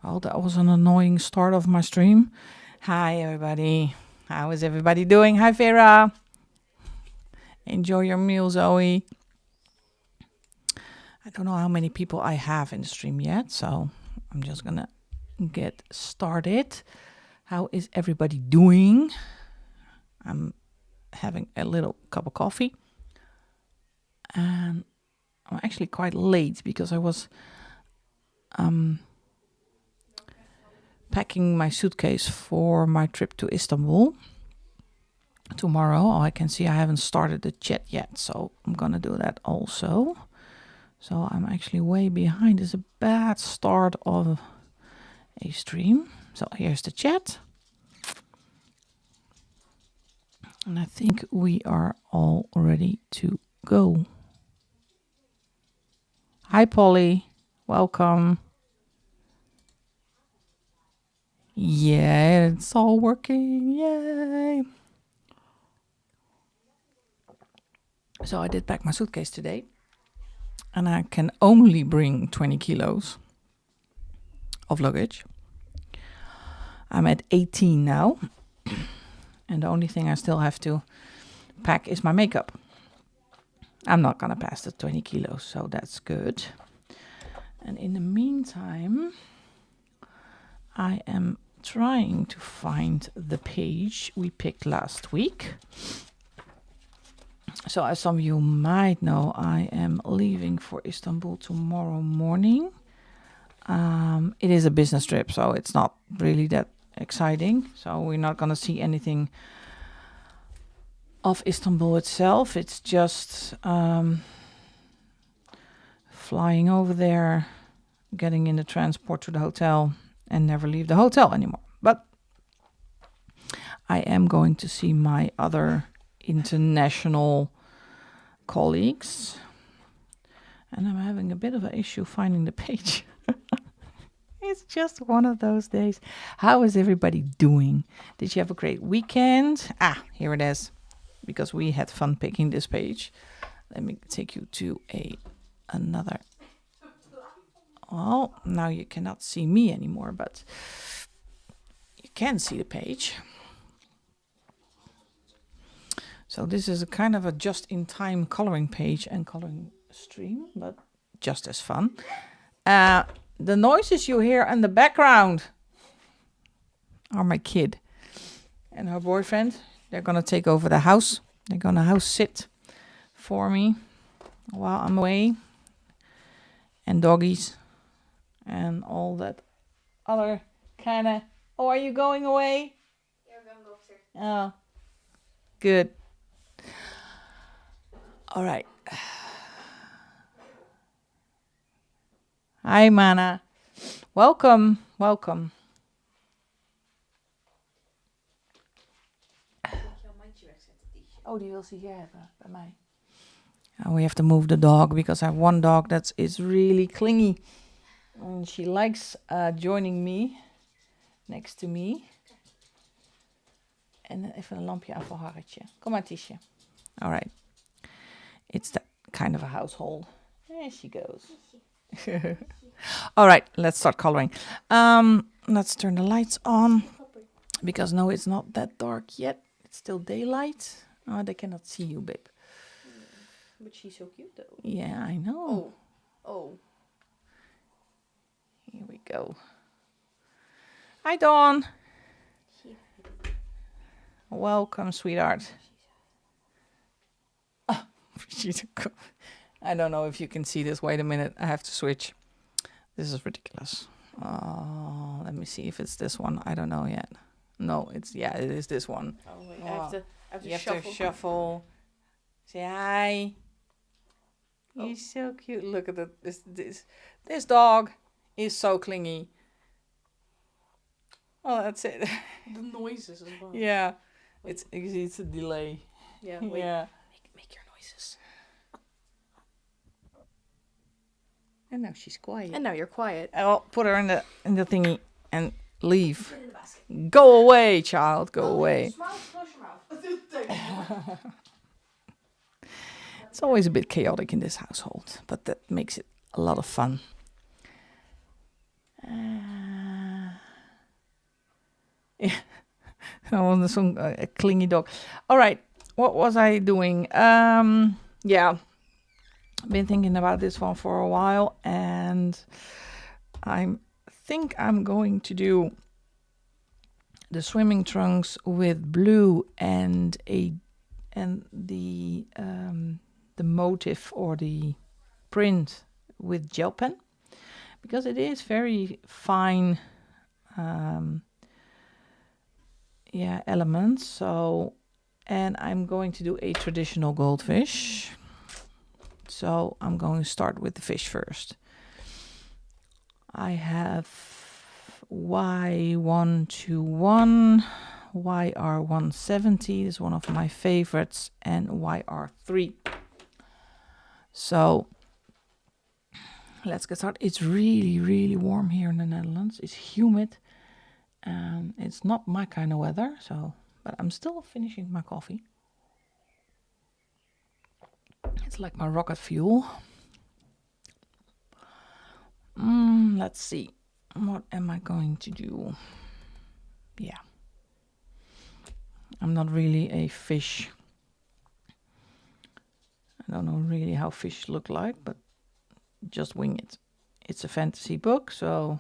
Oh, that was an annoying start of my stream. Hi, everybody. How is everybody doing? Hi, Vera. Enjoy your meal, Zoe. I don't know how many people I have in the stream yet, so I'm just gonna get started. How is everybody doing? I'm having a little cup of coffee. And I'm actually quite late because I was packing my suitcase for my trip to Istanbul tomorrow. I can see I haven't started the chat yet, so I'm gonna do that also. So I'm actually way behind. It's a bad start of a stream. So here's the chat. And I think we are all ready to go. Hi, Polly. Welcome. Yeah, it's all working. Yay. So I did pack my suitcase today. And I can only bring 20 kilos of luggage. I'm at 18 now. And the only thing I still have to pack is my makeup. I'm not going to pass the 20 kilos, so that's good. And in the meantime, I am trying to find the page we picked last week. So as some of you might know, I am leaving for Istanbul tomorrow morning. It is a business trip, so it's not really that exciting. So we're not going to see anything of Istanbul itself. It's just flying over there, getting in the transport to the hotel, and never leave the hotel anymore. But I am going to see my other international colleagues, and I'm having a bit of an issue finding the page. It's just one of those days. How is everybody doing? Did you have a great weekend? Here it is, because we had fun picking this page. Let me take you to another. Well, now you cannot see me anymore, but you can see the page. So this is a kind of a just-in-time coloring page and coloring stream, but just as fun. The noises you hear in the background are my kid and her boyfriend. They're going to take over the house. They're going to house sit for me while I'm away. And doggies and all that other kind of... Oh, are you going away? Yeah, we're going to go upstairs. Oh, good. All right. Hi, Mana. Welcome, welcome. Oh, die wil ze hier hebben, bij mij. We have to move the dog because I have one dog that is really clingy. And she likes joining me, next to me. En even een lampje aan voor Harretje. Kom maar, Tiesje. All right. It's that kind of a household. There she goes. All right, let's start coloring. Let's turn the lights on. Because no, it's not that dark yet. It's still daylight. Oh, they cannot see you, babe. But she's so cute, though. Yeah, I know. Oh. Here we go. Hi, Dawn. Welcome, sweetheart. Oh, I don't know if you can see this. Wait a minute. I have to switch. This is ridiculous. Oh, let me see if it's this one. I don't know yet. No, it is this one. Oh, wait. I have to you have to shuffle. Say hi. Oh. He's so cute. Look at this dog is so clingy. Oh, that's it. The noises as well. Yeah, it's a delay. Yeah. Wait. Yeah. Make your noises. And now she's quiet. And now you're quiet. I'll put her in the thingy and leave. Put it in the basket. Go away, child. Go away. Close your mouth. It's always a bit chaotic in this household, but that makes it a lot of fun. I was some a clingy dog. All right, what was I doing? Yeah, been thinking about this one for a while, and I think I'm going to do the swimming trunks with blue and the motif or the print with gel pen, because it is very fine elements. So, and I'm going to do a traditional goldfish. So I'm going to start with the fish first. I have Y121, YR170 is one of my favorites, and YR3. So let's get started. It's really, really warm here in the Netherlands. It's humid, and it's not my kind of weather. So, but I'm still finishing my coffee. It's like my rocket fuel. Let's see. What am I going to do? Yeah. I'm not really a fish. I don't know really how fish look like, but just wing it. It's a fantasy book, so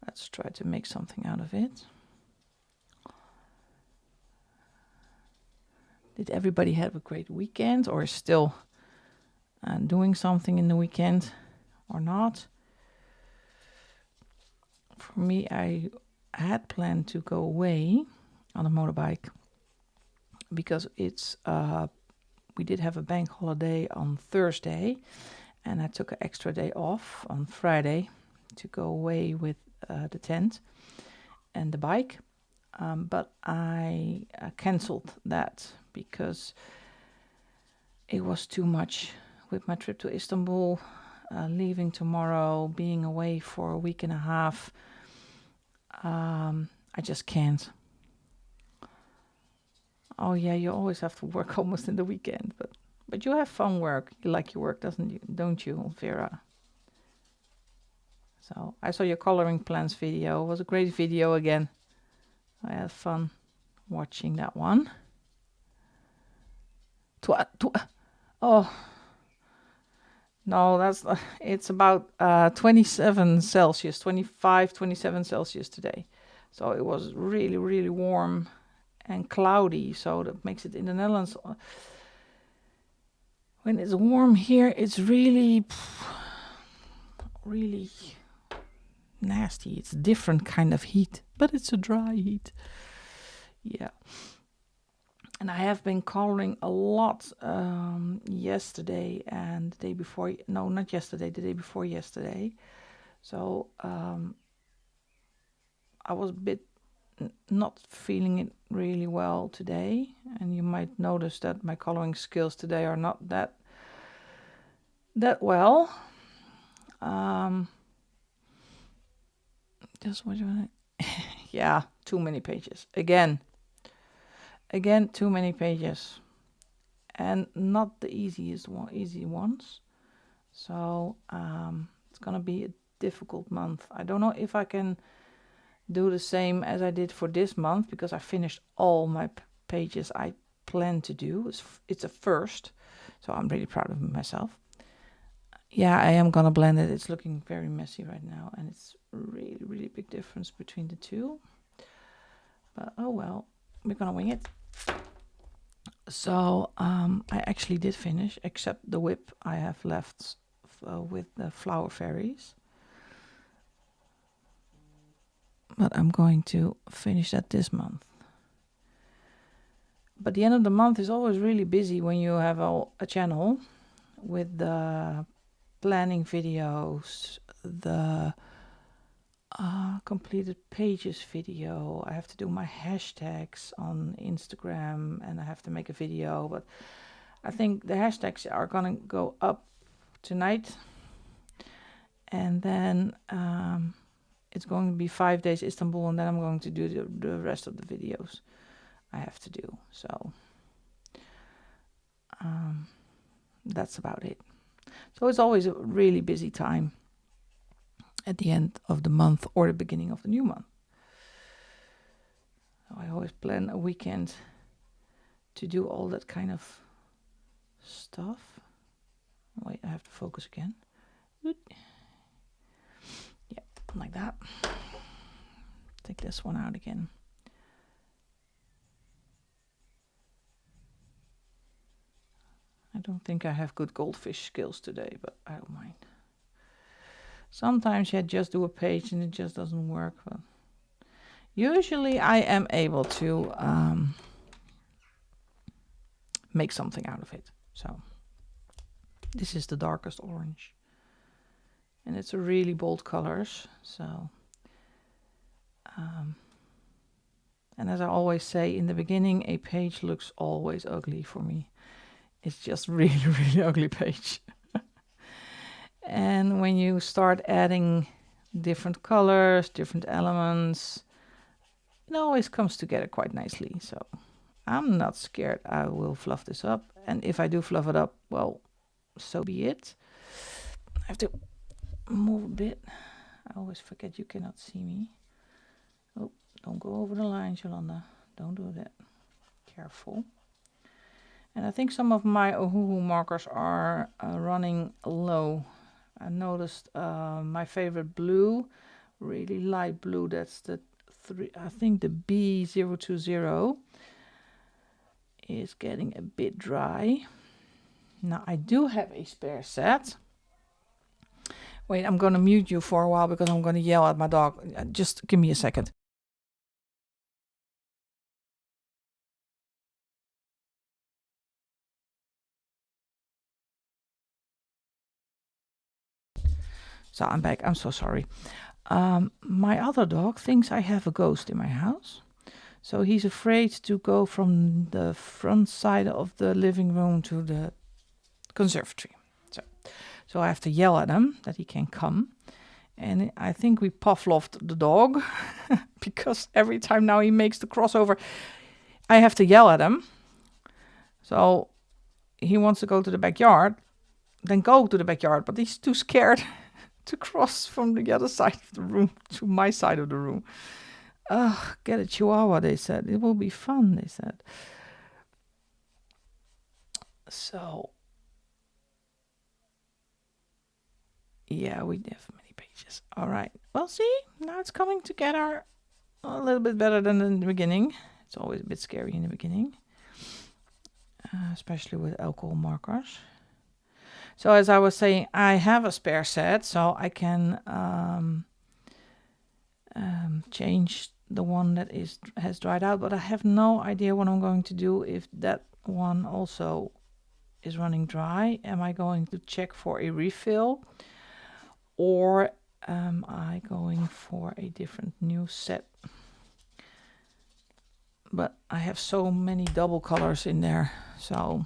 let's try to make something out of it. Did everybody have a great weekend, or is still doing something in the weekend or not? For me, I had planned to go away on a motorbike because it's we did have a bank holiday on Thursday, and I took an extra day off on Friday to go away with the tent and the bike, but I cancelled that because it was too much with my trip to Istanbul, leaving tomorrow, being away for a week and a half. I just can't. Oh yeah, you always have to work almost in the weekend, but you have fun work. You like your work, don't you, Vera? So I saw your coloring plans video. It was a great video again. I had fun watching that one. Oh no, it's about 27 Celsius, 25, 27 Celsius today. So it was really, really warm and cloudy, so that makes it in the Netherlands. When it's warm here, it's really, really nasty. It's a different kind of heat, but it's a dry heat. Yeah. And I have been coloring a lot yesterday and the day before. No, not yesterday, the day before yesterday. So I was a bit not feeling it really well today, and you might notice that my coloring skills today are not that well. Just what you want? Yeah, too many pages again, too many pages, and not the easy ones. So it's gonna be a difficult month. I don't know if I can do the same as I did for this month, because I finished all my pages I planned to do. It's a first, so I'm really proud of myself. Yeah, I am gonna blend it. It's looking very messy right now, and it's really, really big difference between the two. But oh well, we're gonna wing it. So I actually did finish, except the whip I have left with the flower fairies. But I'm going to finish that this month. But the end of the month is always really busy when you have a channel with the planning videos, the completed pages video. I have to do my hashtags on Instagram, and I have to make a video. But I think the hashtags are gonna go up tonight, and then it's going to be 5 days Istanbul, and then I'm going to do the rest of the videos I have to do. So that's about it. So it's always a really busy time at the end of the month or the beginning of the new month. So I always plan a weekend to do all that kind of stuff. Wait, I have to focus again. Yeah, like that. Take this one out again. I don't think I have good goldfish skills today, but I don't mind. Sometimes you just do a page and it just doesn't work. But usually I am able to make something out of it. So this is the darkest orange. And it's a really bold colors. So, and as I always say in the beginning, a page looks always ugly for me. It's just really, really ugly page. And when you start adding different colors, different elements, it always comes together quite nicely. So I'm not scared. I will fluff this up. And if I do fluff it up, well, so be it. I have to move a bit. I always forget you cannot see me. Oh, don't go over the line, Jolanda. Don't do that. Careful. And I think some of my Ohuhu markers are running low. I noticed my favorite blue, really light blue, that's the I think the B020, is getting a bit dry. Now I do have a spare set. Wait, I'm going to mute you for a while because I'm going to yell at my dog. Just give me a second. So I'm back. I'm so sorry. My other dog thinks I have a ghost in my house. So he's afraid to go from the front side of the living room to the conservatory. So I have to yell at him that he can come. And I think we Pavloved the dog because every time now he makes the crossover, I have to yell at him. So he wants to go to the backyard, then go to the backyard, but he's too scared to cross from the other side of the room to my side of the room. Get a chihuahua, they said. It will be fun, they said. So, yeah, we have many pages. All right. Well, see, now it's coming together a little bit better than in the beginning. It's always a bit scary in the beginning, especially with alcohol markers. So as I was saying, I have a spare set, so I can change the one that has dried out, but I have no idea what I'm going to do if that one also is running dry. Am I going to check for a refill, or am I going for a different new set? But I have so many double colors in there, so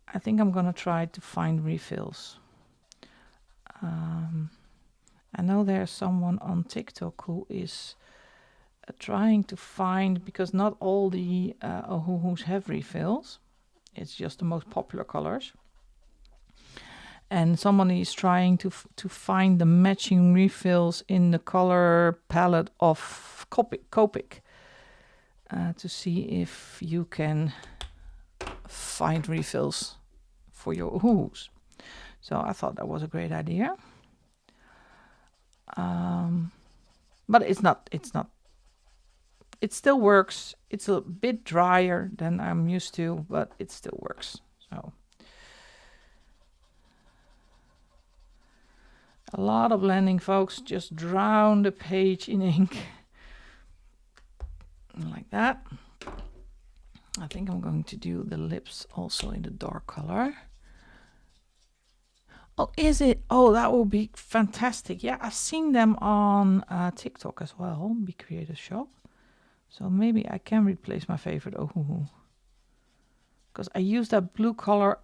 I think I'm gonna try to find refills. I know there's someone on TikTok who is trying to find, because not all the Ohuhus have refills. It's just the most popular colors. And someone is trying to find the matching refills in the color palette of Copic to see if you can find refills for your Ohuhus. So I thought that was a great idea. But it's not. It still works. It's a bit drier than I'm used to, but it still works. So a lot of blending, folks. Just drown the page in ink. Like that. I think I'm going to do the lips also in the dark color. Oh, is it? Oh, that will be fantastic. Yeah, I've seen them on TikTok as well, Be Creative Shop. So maybe I can replace my favorite Ohuhu. Because I use that blue color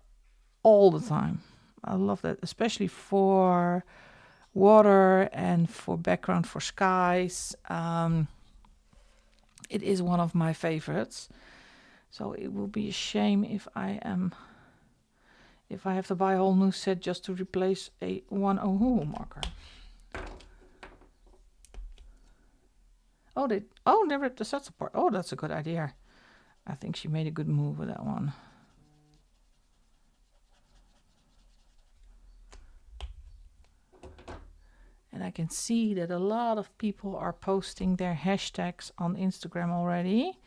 all the time. I love that, especially for water and for background for skies. It is one of my favorites. So it will be a shame if I have to buy a whole new set just to replace one Ohuhu marker. they ripped the sets apart. Oh, that's a good idea. I think she made a good move with that one. And I can see that a lot of people are posting their hashtags on Instagram already,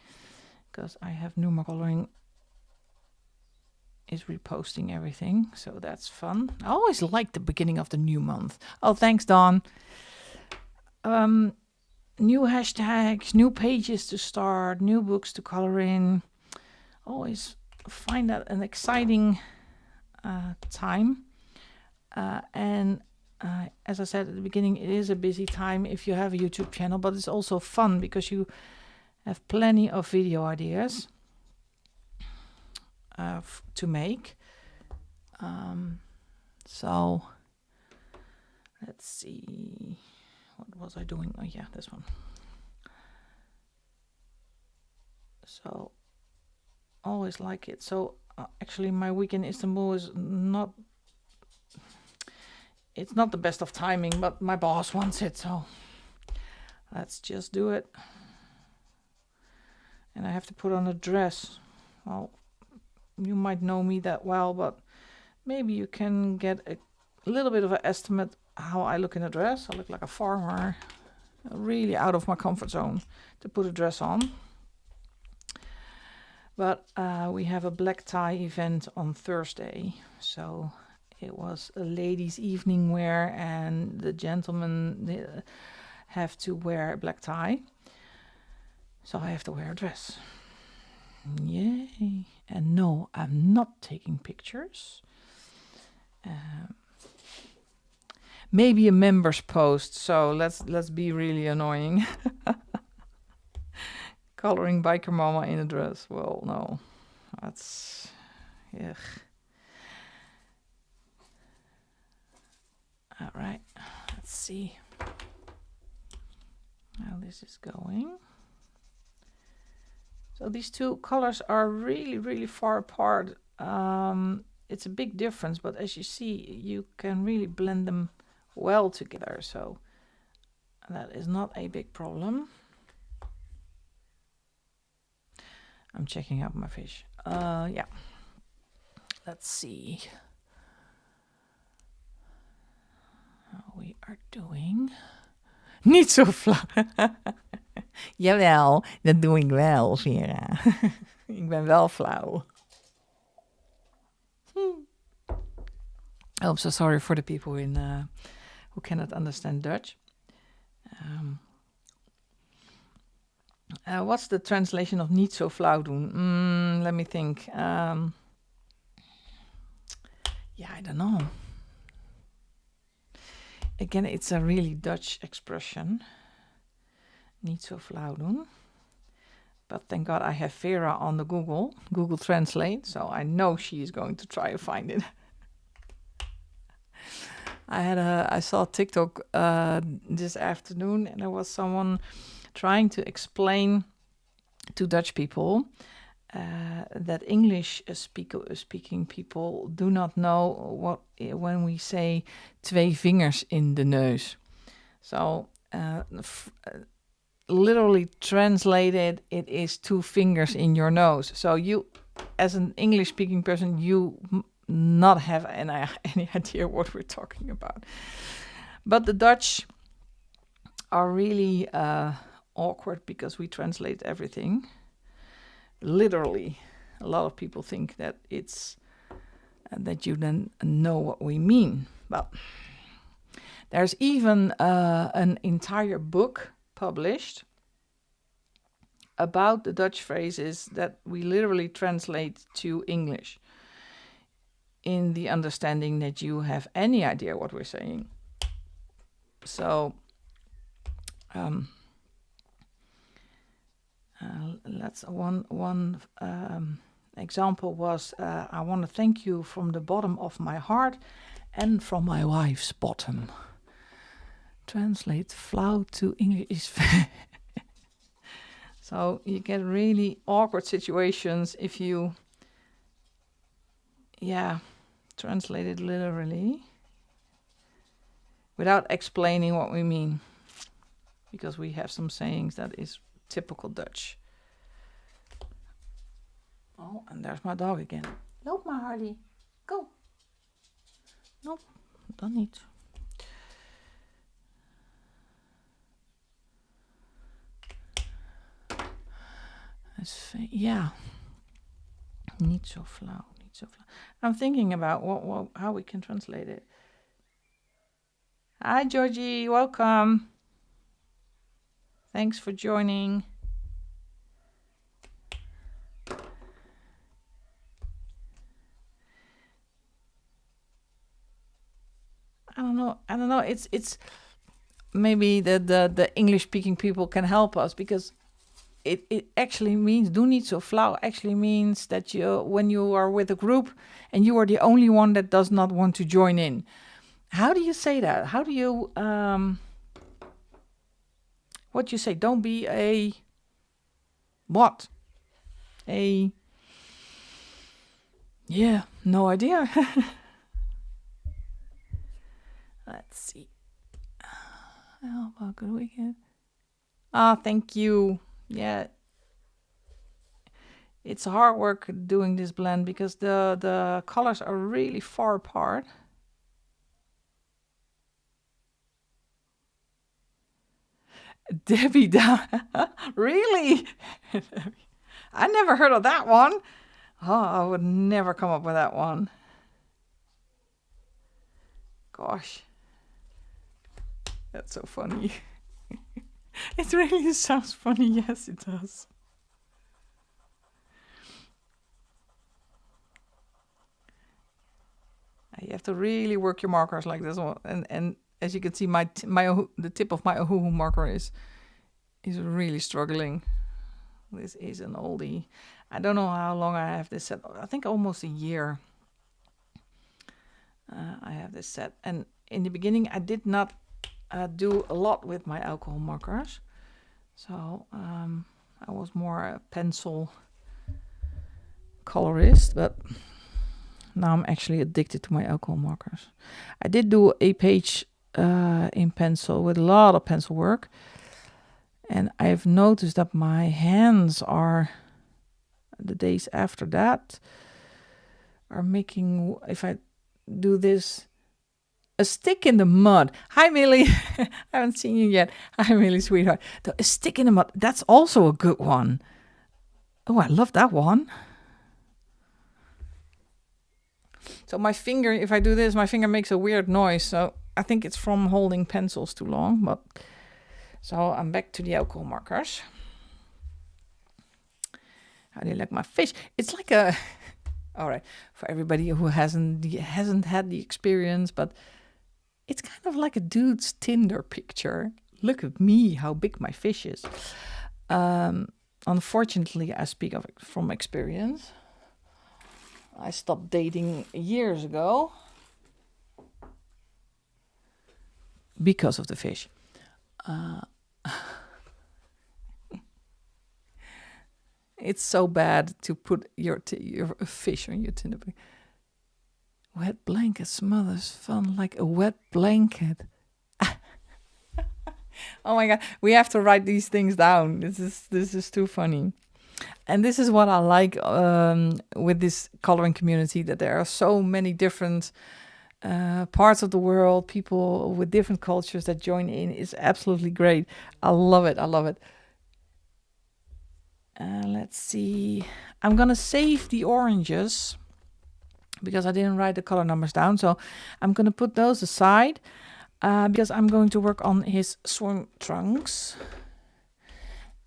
because I have Numa Coloring is reposting everything, so that's fun. I always like the beginning of the new month. Oh, thanks, Dawn. New hashtags, new pages to start, new books to color in. Always find that an exciting time. And as I said at the beginning, it is a busy time if you have a YouTube channel, but it's also fun because you have plenty of video ideas to make. So let's see, what was I doing? Oh yeah, this one. So always like it. So actually my week in Istanbul is not, it's not the best of timing, but my boss wants it, so let's just do it. And I have to put on a dress. Well, you might know me that well, but maybe you can get a little bit of an estimate how I look in a dress. I look like a farmer, really out of my comfort zone to put a dress on. But we have a black tie event on Thursday, so it was a ladies' evening wear, and the gentlemen have to wear a black tie. So I have to wear a dress. Yay! And no, I'm not taking pictures. Maybe a members post. So let's be really annoying. Coloring biker mama in a dress. Well, no, that's ugh. All right, let's see how this is going. So these two colors are really, really far apart. It's a big difference, but as you see, you can really blend them well together. So that is not a big problem. I'm checking out my fish. Yeah. Let's see how we are doing. Niet zo flauw. Jawel, dat doe ik wel, Vera. Ik ben wel flauw. Oh, I'm so sorry for the people in who cannot understand Dutch. What's the translation of niet zo flauw doen? Let me think. Yeah, I don't know. Again, it's a really Dutch expression. Niet zo flauw doen. But thank God I have Vera on the Google Translate, so I know she is going to try to find it. I saw TikTok this afternoon, and there was someone trying to explain to Dutch people that English speaking people do not know what when we say twee vingers in de neus. So literally translated, it is two fingers in your nose. So you, as an English speaking person, you not have any idea what we're talking about. But the Dutch are really awkward because we translate everything literally. A lot of people think that it's that you then know what we mean. But there's even an entire book published about the Dutch phrases that we literally translate to English, in the understanding that you have any idea what we're saying. So that's one example was, I want to thank you from the bottom of my heart and from my wife's bottom. Translate flauw to English. So you get really awkward situations if you, translate it literally without explaining what we mean. because we have some sayings that is typical Dutch. Oh, and there's my dog again. Loop maar, Harley. Go. Nope, dan niet. Yeah. Niet zo flauw, niet zo flauw. I'm thinking about how we can translate it. Hi, Georgie. Welcome. Thanks for joining. I don't know. It's maybe the English speaking people can help us, because it actually means doe niet zo flauw actually means that when you are with a group and you are the only one that does not want to join in. How do you say that? How do you what do you say? Don't be a what? No idea. Let's see. How about good weekend? Thank you. Yeah. It's hard work doing this blend because the colors are really far apart. Debbie down. Really? I never heard of that one. Oh, I would never come up with that one. Gosh. That's so funny. It really sounds funny. Yes, it does. You have to really work your markers like this one. And as you can see, the tip of my Ohuhu marker is really struggling. This is an oldie. I don't know how long I have this set. I think almost a year. I have this set. And in the beginning, I did not do a lot with my alcohol markers. So I was more a pencil colorist, but now I'm actually addicted to my alcohol markers. I did do a page in pencil with a lot of pencil work. And I've noticed that my hands are, the days after that, are making, if I do this, a stick in the mud. Hi, Millie. I haven't seen you yet. Hi, Millie, sweetheart. A stick in the mud. That's also a good one. Oh, I love that one. So my finger, if I do this, my finger makes a weird noise. So I think it's from holding pencils too long. But so I'm back to the alcohol markers. How do you like my fish? It's like a... All right, for everybody who hasn't had the experience, but it's kind of like a dude's Tinder picture. Look at me, how big my fish is. Unfortunately, I speak of it from experience. I stopped dating years ago because of the fish. It's so bad to put your fish on your Tinder. Wet blanket smothers fun like a wet blanket. Oh my God, we have to write these things down. This is too funny. And this is what I like with this coloring community, that there are so many different parts of the world, people with different cultures that join in. Is absolutely great. I love it. Let's see. I'm gonna save the oranges because I didn't write the color numbers down. So I'm gonna put those aside because I'm going to work on his swim trunks.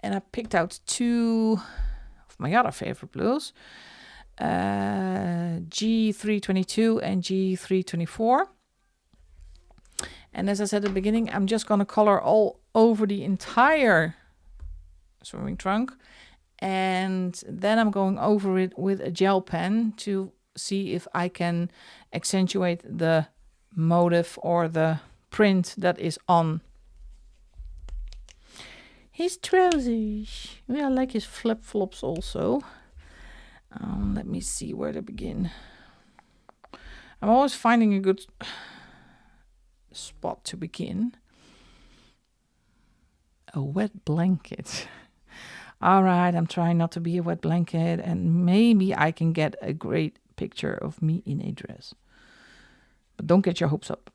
And I picked out two of my other favorite blues, G322 and G324. And as I said at the beginning, I'm just gonna color all over the entire swimming trunk. And then I'm going over it with a gel pen to see if I can accentuate the motif or the print that is on his trousers. Yeah, I like his flip-flops also. Let me see where to begin. I'm always finding a good spot to begin. A wet blanket. All right, I'm trying not to be a wet blanket, and maybe I can get a great picture of me in a dress. But don't get your hopes up,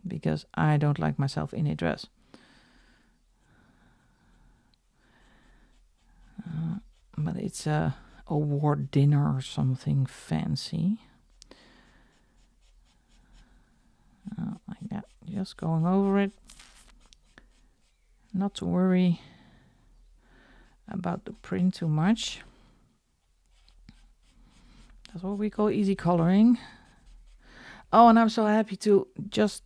because I don't like myself in a dress. But it's a award dinner or something fancy. Like that, just going over it. Not to worry about the print too much. That's what we call easy coloring. Oh, and I'm so happy to just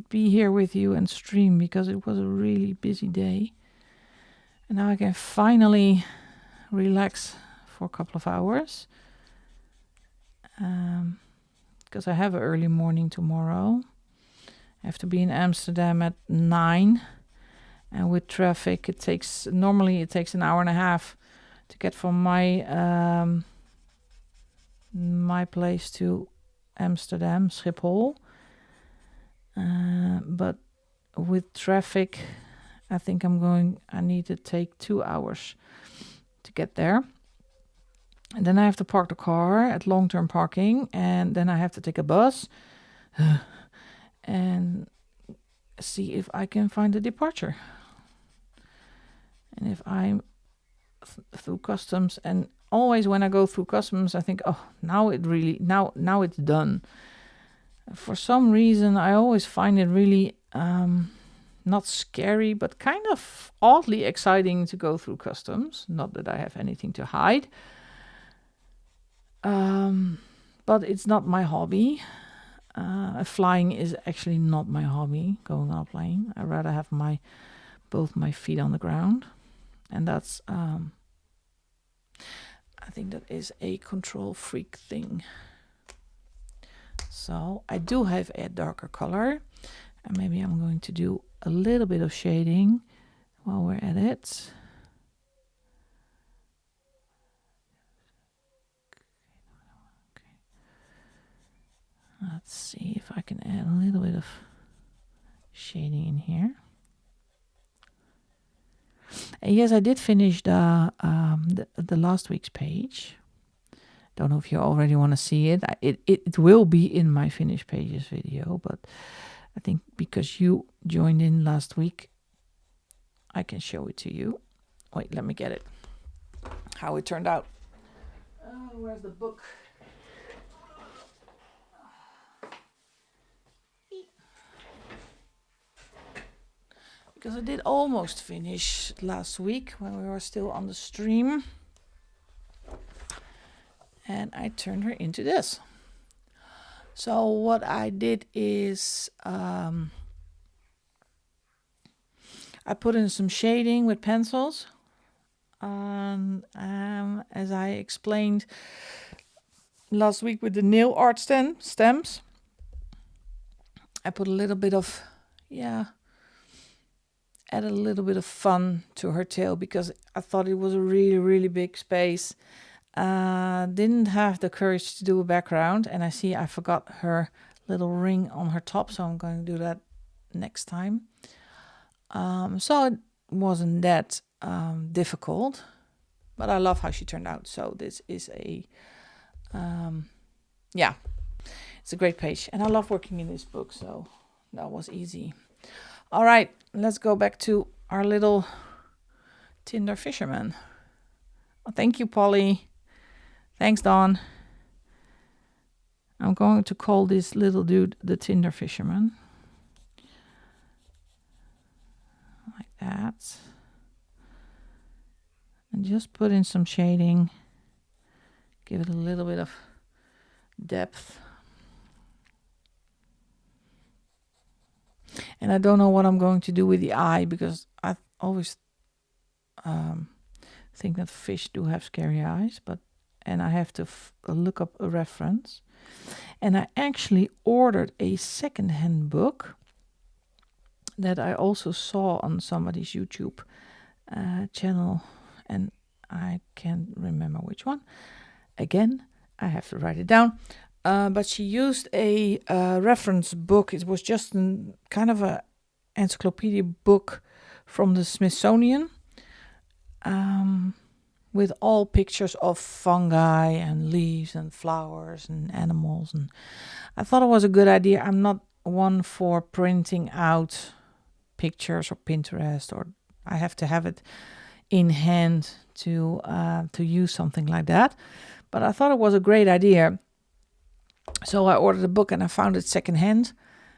be here with you and stream, because it was a really busy day. And now I can finally relax for a couple of hours. Because I have an early morning tomorrow. I have to be in Amsterdam at 9. And with traffic, normally it takes an hour and a half to get from my place to Amsterdam, Schiphol. But with traffic, I think I need to take 2 hours to get there. And then I have to park the car at long-term parking, and then I have to take a bus and see if I can find a departure. And if I'm through customs, and always when I go through customs, I think, oh, now it's done. For some reason, I always find it really not scary, but kind of oddly exciting to go through customs. Not that I have anything to hide. But it's not my hobby. Flying is actually not my hobby, going on a plane. I rather have both my feet on the ground. And that's, I think that is a control freak thing. So I do have a darker color. And maybe I'm going to do a little bit of shading while we're at it. Let's see if I can add a little bit of shading in here. And yes, I did finish the last week's page. Don't know if you already want to see it. It will be in my finished pages video, but I think because you joined in last week, I can show it to you. Wait, let me get it. How it turned out. Where's the book? Because I did almost finish last week when we were still on the stream. And I turned her into this. So what I did is I put in some shading with pencils. As I explained last week with the nail art stems, I put a little bit of, added a little bit of fun to her tail, because I thought it was a really, really big space. Didn't have the courage to do a background, and I forgot her little ring on her top, so I'm going to do that next time. So it wasn't that difficult, but I love how she turned out. So this is it's a great page, and I love working in this book, so that was easy. All right, let's go back to our little Tinder fisherman. Oh, thank you, Polly. Thanks, Dawn. I'm going to call this little dude the Tinder fisherman. Like that. And just put in some shading. Give it a little bit of depth. And I don't know what I'm going to do with the eye, because I always think that fish do have scary eyes, and I have to look up a reference. And I actually ordered a secondhand book that I also saw on somebody's YouTube channel, and I can't remember which one. Again, I have to write it down. But she used a reference book. It was just kind of a encyclopedia book from the Smithsonian, with all pictures of fungi and leaves and flowers and animals. And I thought it was a good idea. I'm not one for printing out pictures or Pinterest, or I have to have it in hand to use something like that. But I thought it was a great idea. So I ordered a book and I found it secondhand.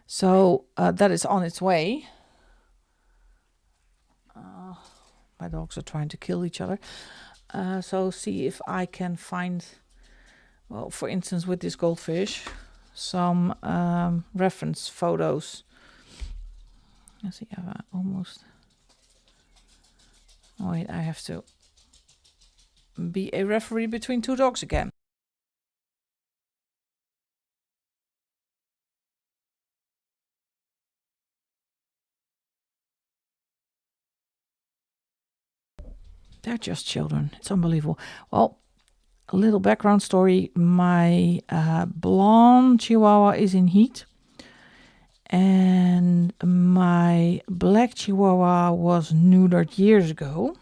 So that is on its way. My dogs are trying to kill each other. So see if I can find, well, for instance, with this goldfish, some reference photos. Let's see, almost. Oh, wait, I have to be a referee between two dogs again. They're just children. It's unbelievable. Well, a little background story. My blonde Chihuahua is in heat. And my black Chihuahua was neutered years ago.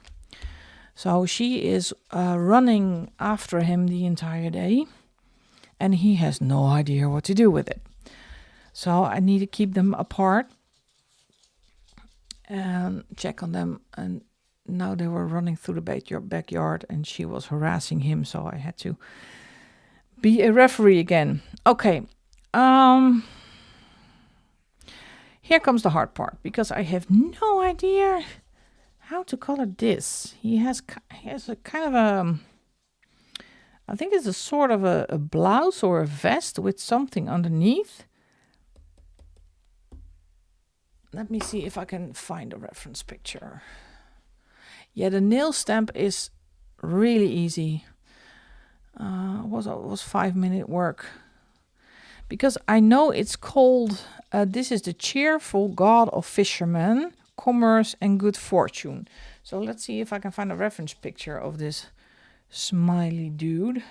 So she is running after him the entire day. And he has no idea what to do with it. So I need to keep them apart and check on them. And now they were running through the backyard and she was harassing him. So I had to be a referee again. Okay. Here comes the hard part, because I have no idea how to color this. He has a kind of a, I think it's a sort of a blouse or a vest with something underneath. Let me see if I can find a reference picture. Yeah, the nail stamp is really easy. It was 5-minute work. Because I know it's called, this is the cheerful god of fishermen, commerce and good fortune. So let's see if I can find a reference picture of this smiley dude.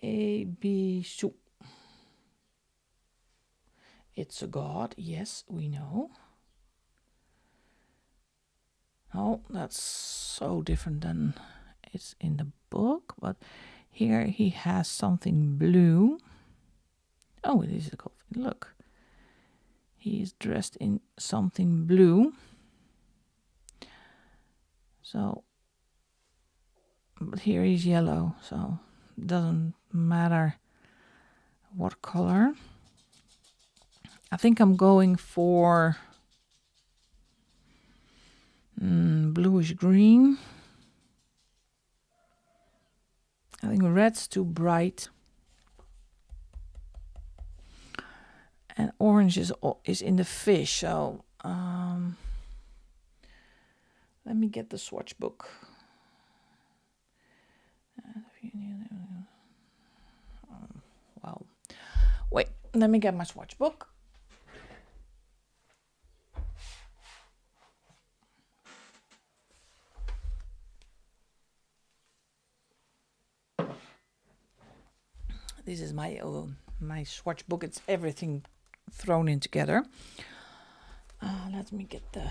Ebisu. It's a god, yes, we know. Oh, that's so different than it's in the book. But here he has something blue. Oh, it is a coffin. Look. He is dressed in something blue. So, but here he's yellow, so it doesn't matter what color. I think I'm going for bluish green. I think red's too bright. And orange is in the fish, so let me get the swatch book. Well, wait, let me get my swatch book. This is my swatch book. It's everything thrown in together. Let me get the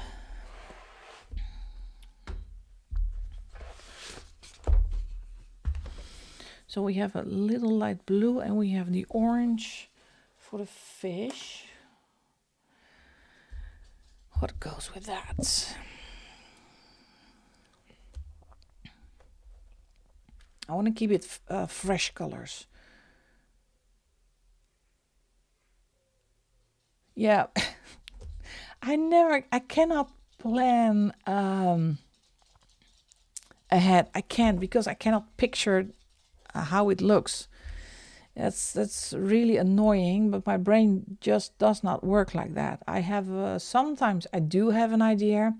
so we have a little light blue and we have the orange for the fish. What goes with that? I want to keep it fresh colors. Yeah, I cannot plan ahead. I can't, because I cannot picture how it looks. That's really annoying, but my brain just does not work like that. I have sometimes I do have an idea.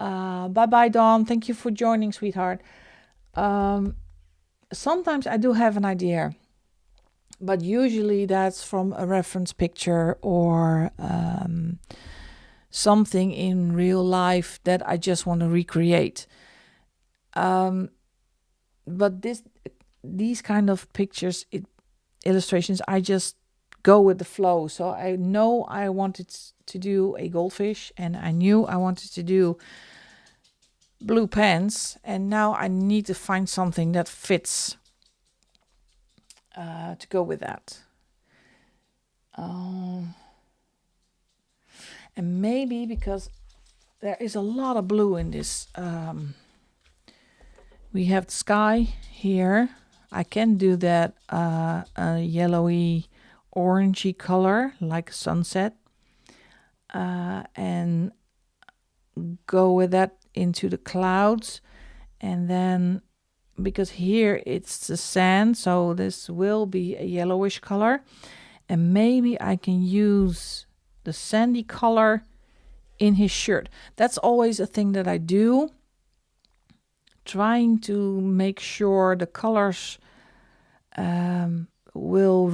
Bye Dawn, thank you for joining, sweetheart. Sometimes I do have an idea, but usually that's from a reference picture or something in real life that I just want to recreate. But these kind of pictures, illustrations, I just go with the flow. So I know I wanted to do a goldfish, and I knew I wanted to do blue pants, and now I need to find something that fits to go with that. And maybe because there is a lot of blue in this, we have the sky here. I can do that a yellowy, orangey color like sunset, and go with that into the clouds. And then because here it's the sand, so this will be a yellowish color, and maybe I can use the sandy color in his shirt. That's always a thing that I do, trying to make sure the colors will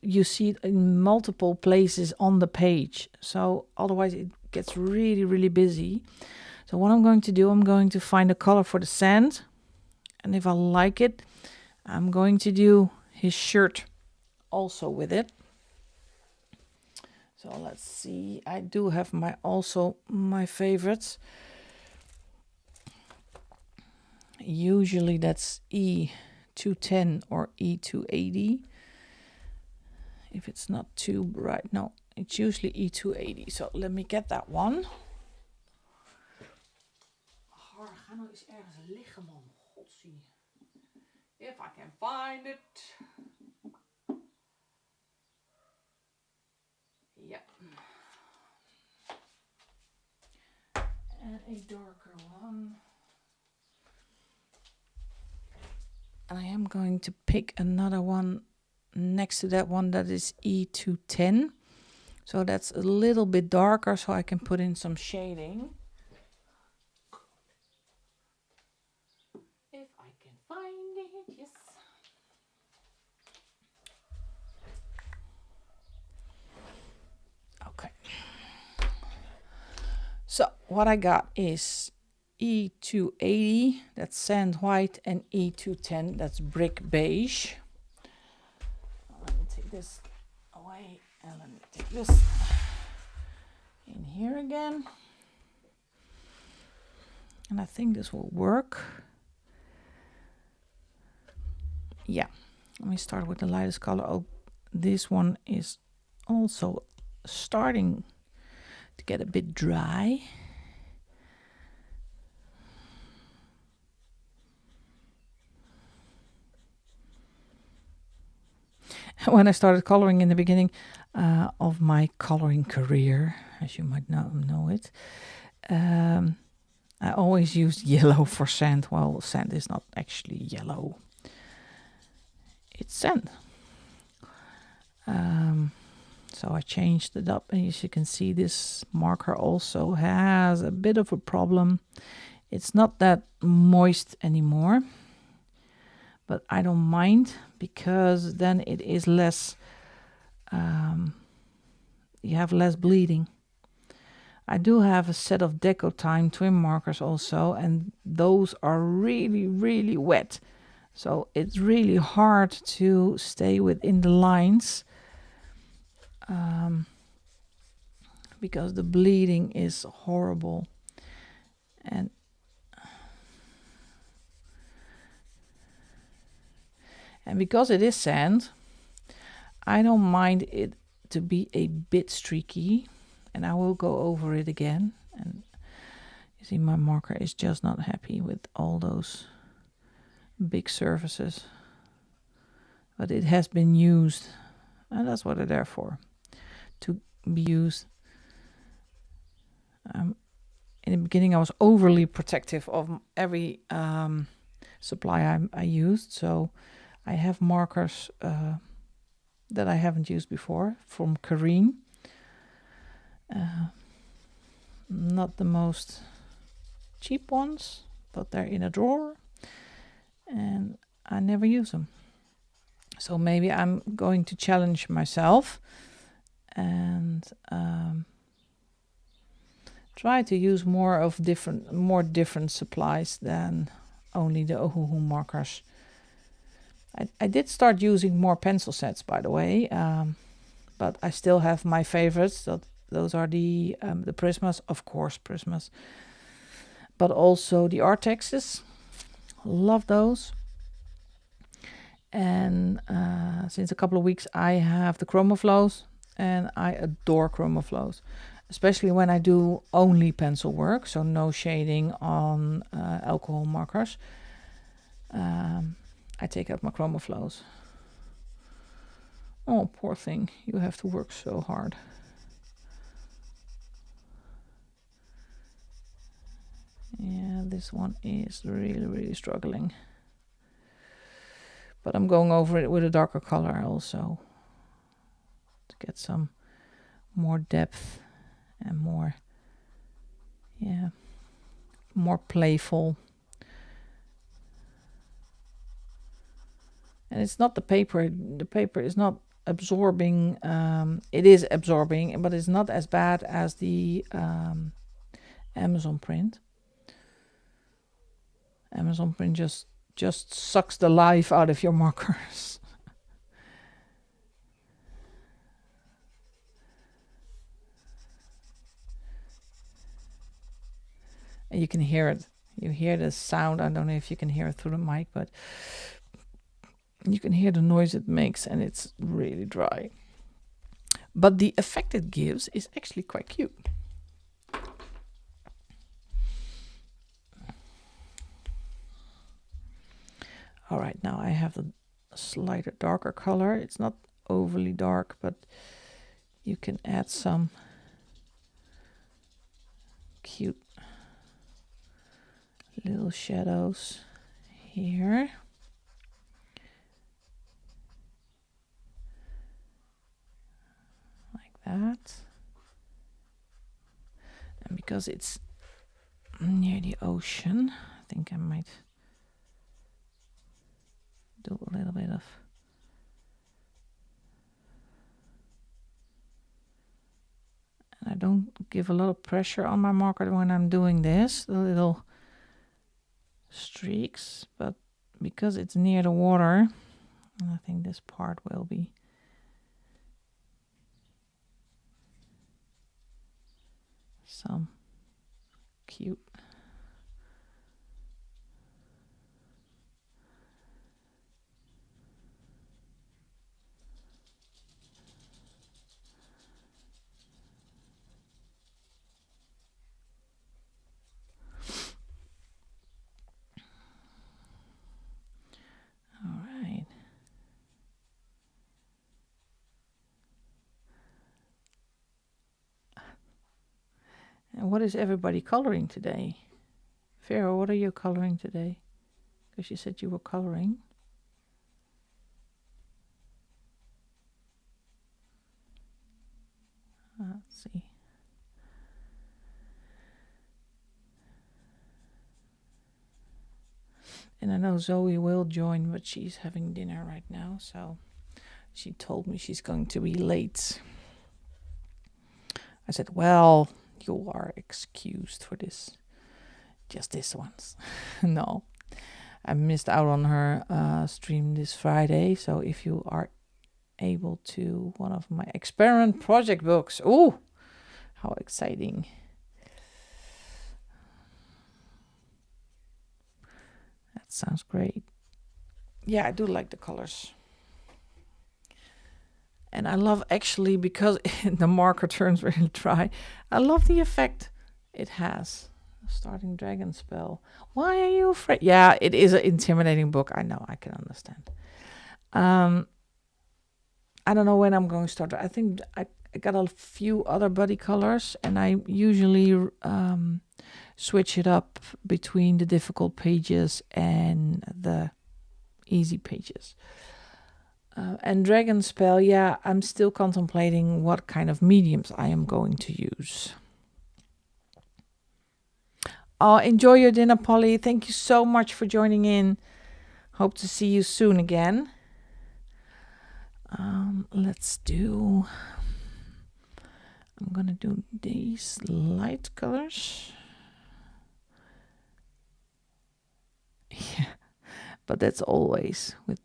you see it in multiple places on the page, so otherwise it gets really, really busy. So what I'm going to do, I'm going to find a color for the sand, and if I like it, I'm going to do his shirt also with it. So let's see, I do have my favorites. Usually that's E210 or E280. If it's not too bright, no, it's usually E280. So let me get that one. Ga nou eens ergens liggen, man. Godzie. If I can find it. Yep. And a darker one. And I am going to pick another one next to that one that is E210. So that's a little bit darker, so I can put in some shading. If I can find it, yes. Okay. So what I got is E280, that's sand white, and E210, that's brick beige. Let me take this away, and let me take this in here again. And I think this will work. Yeah, let me start with the lightest color. Oh, this one is also starting to get a bit dry. When I started coloring in the beginning of my coloring career, as you might know it, I always used yellow for sand. Well, sand is not actually yellow. It's sand. So I changed it up, and as you can see, this marker also has a bit of a problem. It's not that moist anymore, but I don't mind, because then it is less, you have less bleeding. I do have a set of Deco Time twin markers also, and those are really, really wet. So it's really hard to stay within the lines, because the bleeding is horrible. And because it is sand, I don't mind it to be a bit streaky, and I will go over it again. And you see, my marker is just not happy with all those big surfaces, but it has been used, and that's what they're there for, to be used. In the beginning, I was overly protective of every supply I used, so I have markers that I haven't used before from Kareen. Not the most cheap ones, but they're in a drawer, and I never use them. So maybe I'm going to challenge myself and try to use more different supplies than only the Ohuhu markers. I did start using more pencil sets, by the way, but I still have my favorites. Those are the Prismas, of course, Prismas, but also the Artexes. Love those. And since a couple of weeks, I have the ChromaFlows, and I adore ChromaFlows, especially when I do only pencil work, so no shading on alcohol markers. I take out my ChromaFlows. Oh, poor thing, you have to work so hard. Yeah, this one is really struggling. But I'm going over it with a darker color also to get some more depth and more, yeah, more playful. And it's not the paper is not absorbing, it is absorbing, but it's not as bad as the Amazon print. Amazon print just sucks the life out of your markers. And you can hear it. You hear the sound. I don't know if you can hear it through the mic, but you can hear the noise it makes, and it's really dry. But the effect it gives is actually quite cute. All right, now I have the slightly darker color. It's not overly dark, but you can add some cute little shadows here. Like that. And because it's near the ocean, I think I might do a little bit of I don't give a lot of pressure on my marker when I'm doing this, the little streaks, but because it's near the water, I think this part will be some cute. All right. And what is everybody coloring today? Vera, what are you coloring today? Because you said you were coloring. Let's see. And I know Zoe will join, but she's having dinner right now, so she told me she's going to be late. I said, well, you are excused for this. Just this once. No, I missed out on her stream this Friday, so if you are able to, one of my experiment project books. Oh, how exciting. That sounds great. Yeah, I do like the colors. And I love, actually, because the marker turns really dry, I love the effect it has. Starting dragon spell. Why are you afraid? Yeah, it is an intimidating book. I know, I can understand. I don't know when I'm going to start. I think I got a few other buddy colors, and I usually switch it up between the difficult pages and the easy pages. And Dragon Spell, yeah, I'm still contemplating what kind of mediums I am going to use. Oh, enjoy your dinner, Polly. Thank you so much for joining in. Hope to see you soon again. Let's do... I'm gonna do these light colors. Yeah, but that's always with.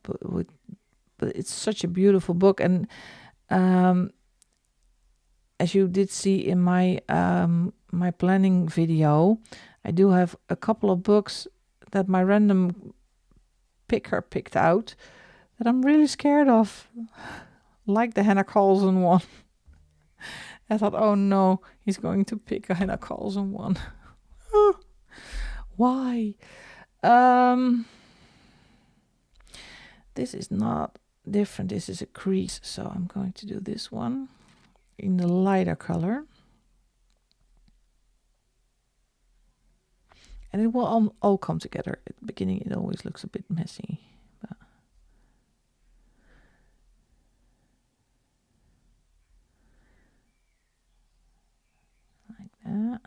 But it's such a beautiful book, and as you did see in my my planning video, I do have a couple of books that my random picker picked out that I'm really scared of, like the Hannah Carlson one. I thought, oh no, he's going to pick a Hannah Carlson one. Why? This is not different. This is a crease, so I'm going to do this one in the lighter color. And it will all come together. At the beginning, it always looks a bit messy. But like that.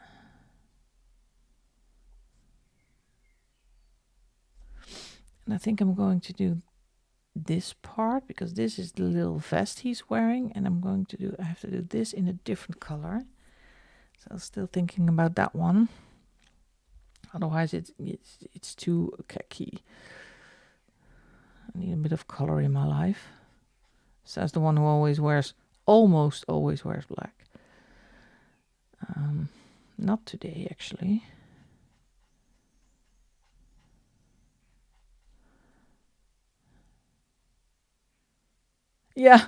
And I think I'm going to do this part, because this is the little vest he's wearing, and I have to do this in a different color. So I'm still thinking about that one. Otherwise it's too khaki. I need a bit of color in my life. Says the one who almost always wears black. Not today, actually. Yeah.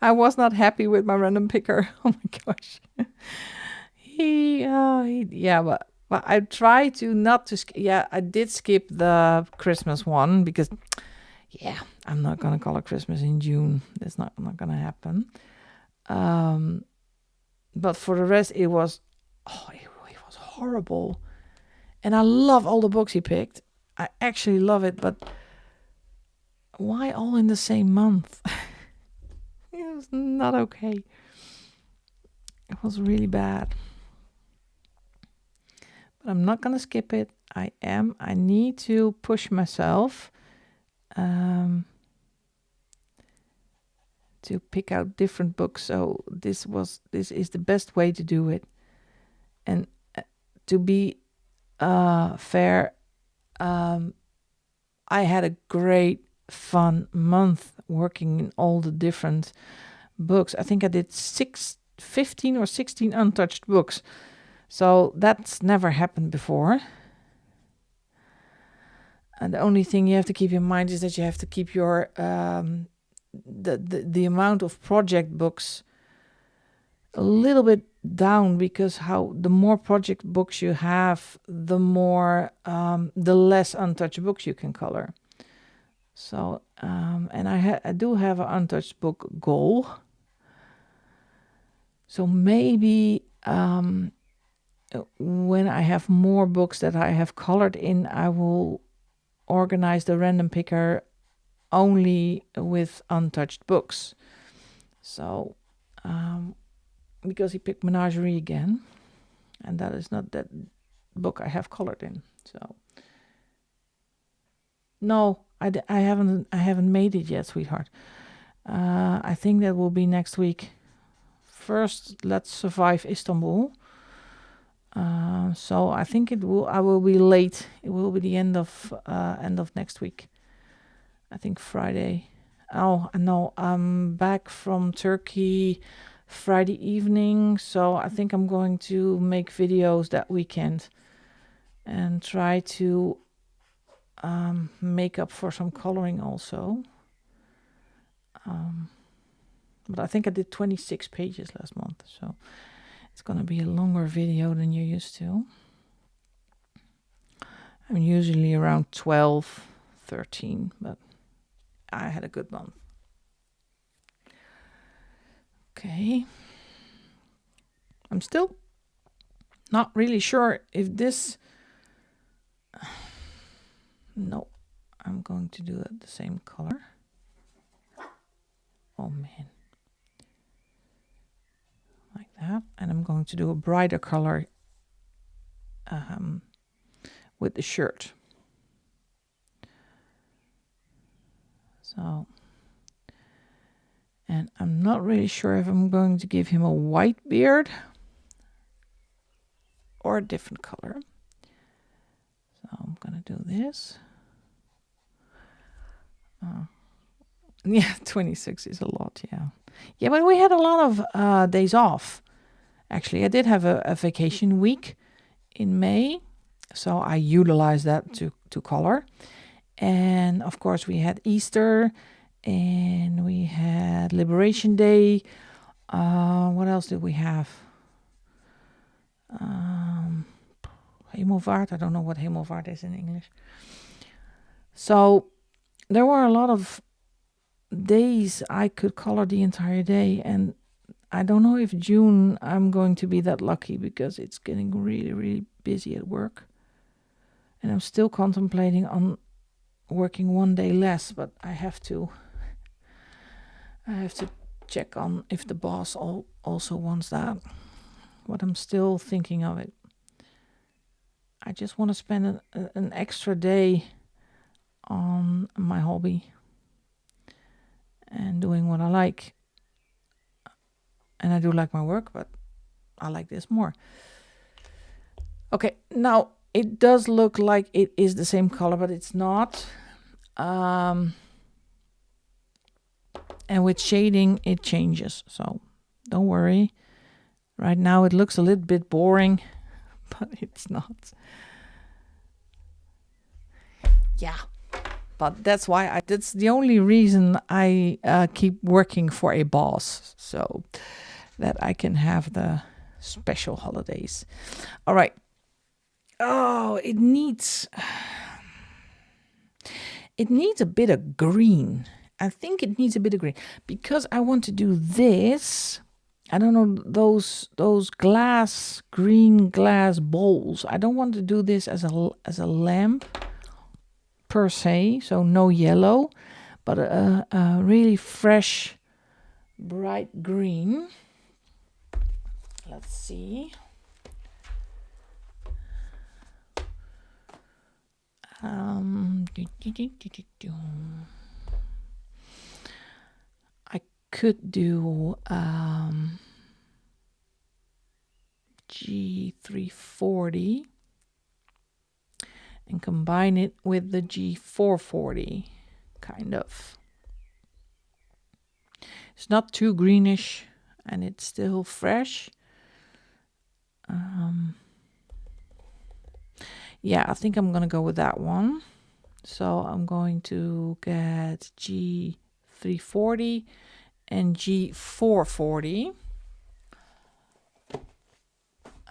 I was not happy with my random picker. Oh my gosh. But I try to not to I did skip the Christmas one, because I'm not gonna color Christmas in June. That's not gonna happen. But for the rest, it was horrible. And I love all the books he picked. I actually love it, but why all in the same month? It was not okay. It was really bad. But I'm not gonna skip it. I need to push myself to pick out different books. So this is the best way to do it. And to be fair, I had a great fun month working in all the different books. I think I did 15 or 16 untouched books. So that's never happened before. And the only thing you have to keep in mind is that you have to keep your the amount of project books a little bit down, because the more project books you have, the more the less untouched books you can color. So and I do have an untouched book goal. So maybe when I have more books that I have colored in, I will organize the random picker only with untouched books. So because he picked Menagerie again, and that is not that book I have colored in. So no, I haven't made it yet, sweetheart. I think that will be next week. First, let's survive Istanbul. So I think I will be late. It will be the end of next week. I think Friday. Oh no, I'm back from Turkey Friday evening, so I think I'm going to make videos that weekend and try to make up for some coloring also. But I think I did 26 pages last month, so it's going to be a longer video than you're used to. I'm usually around 12, 13, but I had a good month. Okay. I'm still not really sure if this... No, I'm going to do it the same color. Oh man. Like that. And I'm going to do a brighter color with the shirt. So, and I'm not really sure if I'm going to give him a white beard or a different color. So I'm going to do this. Yeah, 26 is a lot, yeah. Yeah, but we had a lot of days off. Actually, I did have a vacation week in May, so I utilized that to color. And of course, we had Easter and we had Liberation Day. What else did we have? Hemelvaart. I don't know what Hemelvaart is in English. So there were a lot of days I could color the entire day, and I don't know if June I'm going to be that lucky because it's getting really, really busy at work. And I'm still contemplating on working one day less, but I have to check on if the boss also wants that. But I'm still thinking of it. I just want to spend an extra day on my hobby and doing what I like. And I do like my work, but I like this more. Okay, now it does look like it is the same color, but it's not. And with shading, it changes. So don't worry. Right now it looks a little bit boring, but it's not. Yeah. But that's why that's the only reason I keep working for a boss, so that I can have the special holidays. All right. Oh, it needs a bit of green. I think it needs a bit of green because I want to do this. I don't know, those green glass bowls. I don't want to do this as a lamp per se, so no yellow, but a really fresh, bright green. Let's see. I could do G340 and combine it with the G440, kind of. It's not too greenish and it's still fresh. Yeah, I think I'm gonna go with that one. So I'm going to get G340 and G440.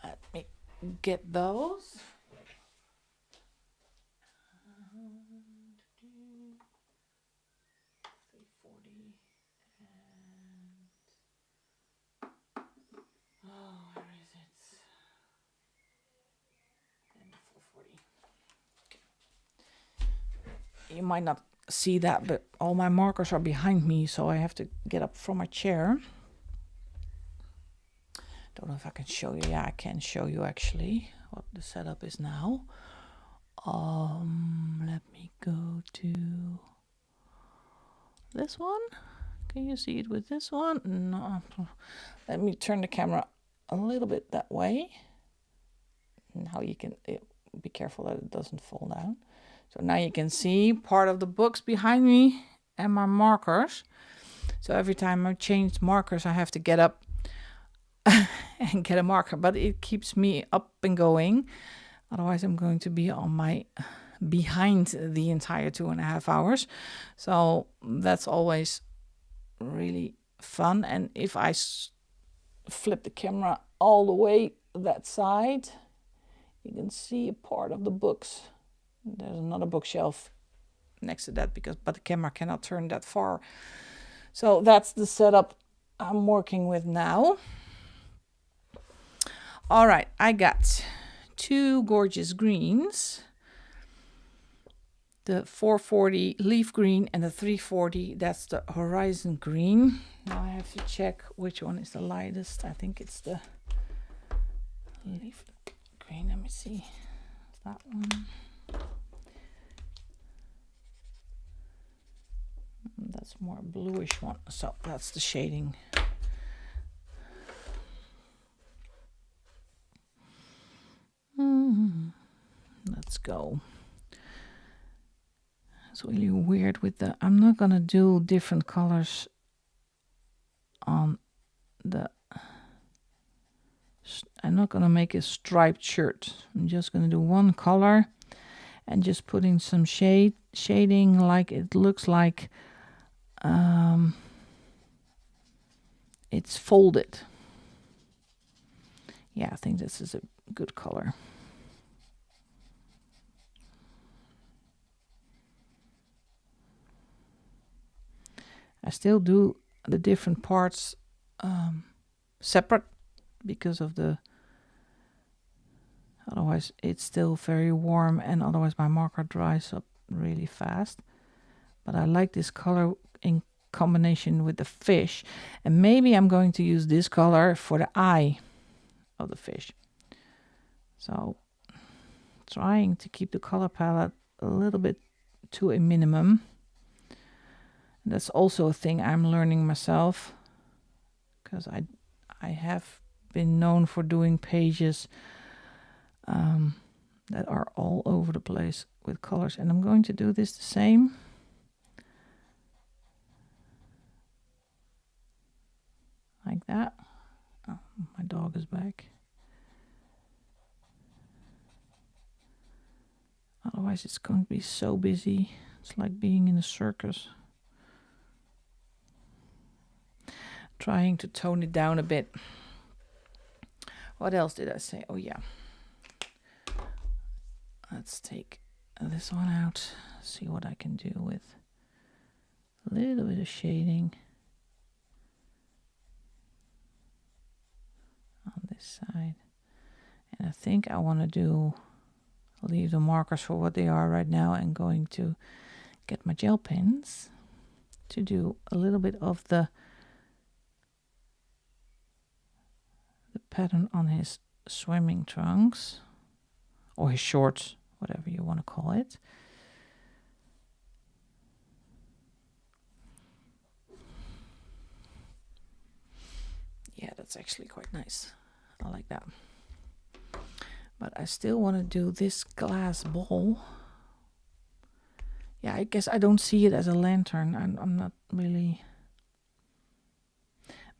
Let me get those. Where is it? And 440. Okay. You might not see that, but all my markers are behind me, so I have to get up from my chair. Don't know if I can show you. Yeah, I can show you actually what the setup is now. Let me go to this one. Can you see it with this one? No. Let me turn the camera a little bit that way. Now you can be careful that it doesn't fall down. So now you can see part of the books behind me and my markers. So every time I change markers, I have to get up and get a marker, but it keeps me up and going. Otherwise, I'm going to be on my behind the entire 2.5 hours. So that's always really fun. And if I flip the camera all the way that side, you can see a part of the books. There's another bookshelf next to that but the camera cannot turn that far. So that's the setup I'm working with now. All right, I got 2 gorgeous greens. The 440 leaf green and the 340, that's the horizon green. Now I have to check which one is the lightest. I think it's the leaf green. Let me see. It's that one. That's more bluish one. So that's the shading. Let's go. It's really weird with the, I'm not gonna do different colors on the, I'm not gonna make a striped shirt. I'm just gonna do one color and just putting some shading like it looks like it's folded. Yeah, I think this is a good color. I still do the different parts separate because of the, otherwise it's still very warm and otherwise my marker dries up really fast. But I like this color in combination with the fish, and maybe I'm going to use this color for the eye of the fish. So trying to keep the color palette a little bit to a minimum. That's also a thing I'm learning myself, because I have been known for doing pages that are all over the place with colors, and I'm going to do this the same. Like that. Oh, my dog is back. Otherwise it's going to be so busy. It's like being in a circus. Trying to tone it down a bit. What else did I say? Oh yeah. Let's take this one out. See what I can do with a little bit of shading on this side. And I think I want to leave the markers for what they are right now, and going to get my gel pens to do a little bit of the pattern on his swimming trunks or his shorts, whatever you want to call it. Yeah, that's actually quite nice. I like that. But I still want to do this glass bowl. Yeah, I guess I don't see it as a lantern. I'm not really...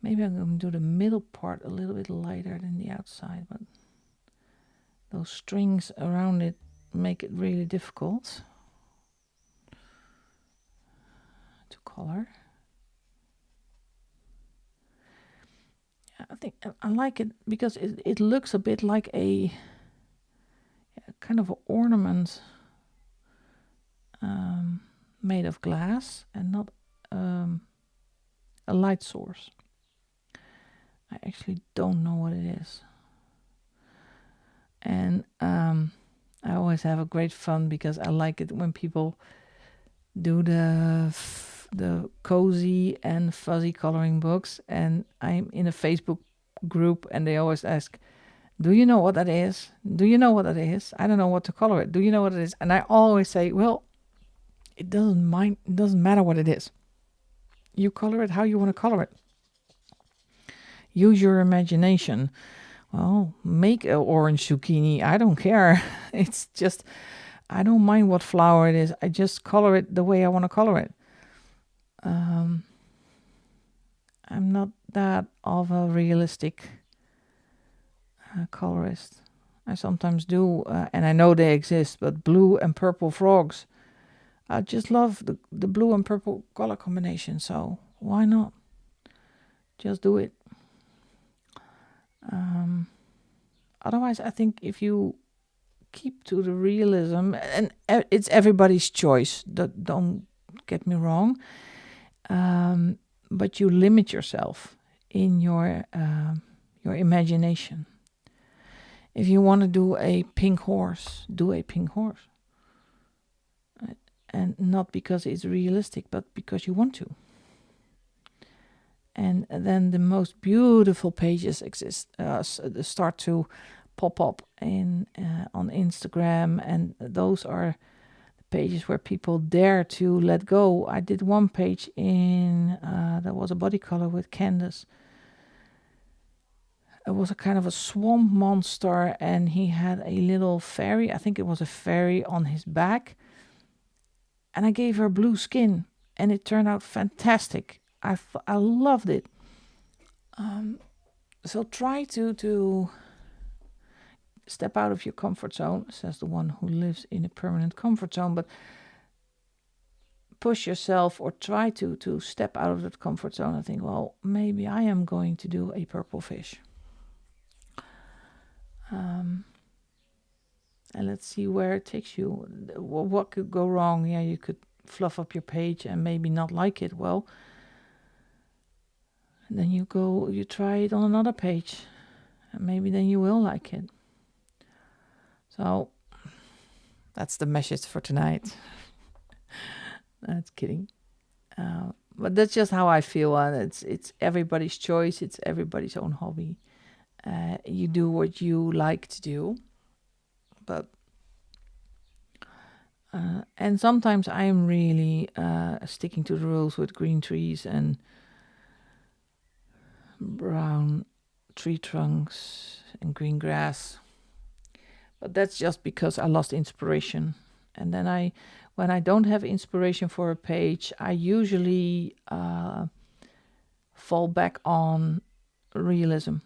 Maybe I'm going to do the middle part a little bit lighter than the outside, but those strings around it make it really difficult to color. I think I like it because it looks a bit like a kind of an ornament made of glass and not a light source. I actually don't know what it is. And I always have a great fun because I like it when people do the cozy and fuzzy coloring books, and I'm in a Facebook group and they always ask, do you know what that is? Do you know what that is? I don't know what to color it. Do you know what it is? And I always say, well, it doesn't matter what it is. You color it how you want to color it. Use your imagination. Well, make an orange zucchini. I don't care. It's just, I don't mind what flower it is. I just color it the way I want to color it. I'm not that of a realistic colorist. I sometimes do, and I know they exist, but blue and purple frogs. I just love the blue and purple color combination, so why not? Just do it. Otherwise, I think if you keep to the realism, and it's everybody's choice, don't get me wrong, but you limit yourself in your imagination. If you want to do a pink horse, do a pink horse. And not because it's realistic, but because you want to. And then the most beautiful pages start to pop up on Instagram, and those are the pages where people dare to let go. I did one page that was a body color with Candace. It was a kind of a swamp monster, and he had a little fairy. I think it was a fairy on his back. And I gave her blue skin, and it turned out fantastic. I loved it. So try to step out of your comfort zone, says the one who lives in a permanent comfort zone, but push yourself or try to step out of that comfort zone and think, well, maybe I am going to do a purple fish. And let's see where it takes you. What could go wrong? Yeah, you could fluff up your page and maybe not like it. Well, then you try it on another page, and maybe then you will like it. So that's the message for tonight. That's kidding. But that's just how I feel, and it's everybody's choice. It's everybody's own hobby. You do what you like to do, but and sometimes I'm really sticking to the rules with green trees and brown tree trunks and green grass. But that's just because I lost inspiration. And then when I don't have inspiration for a page, I usually fall back on realism.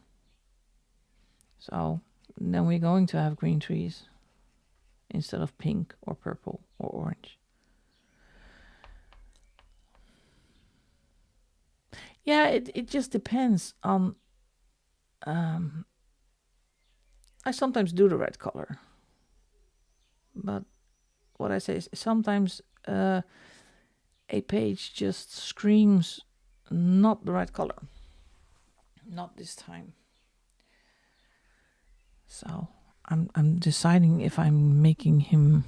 So then we're going to have green trees instead of pink or purple or orange. Yeah, it just depends on. I sometimes do the red color, but what I say is sometimes a page just screams not the right color. Not this time. So I'm deciding if I'm making him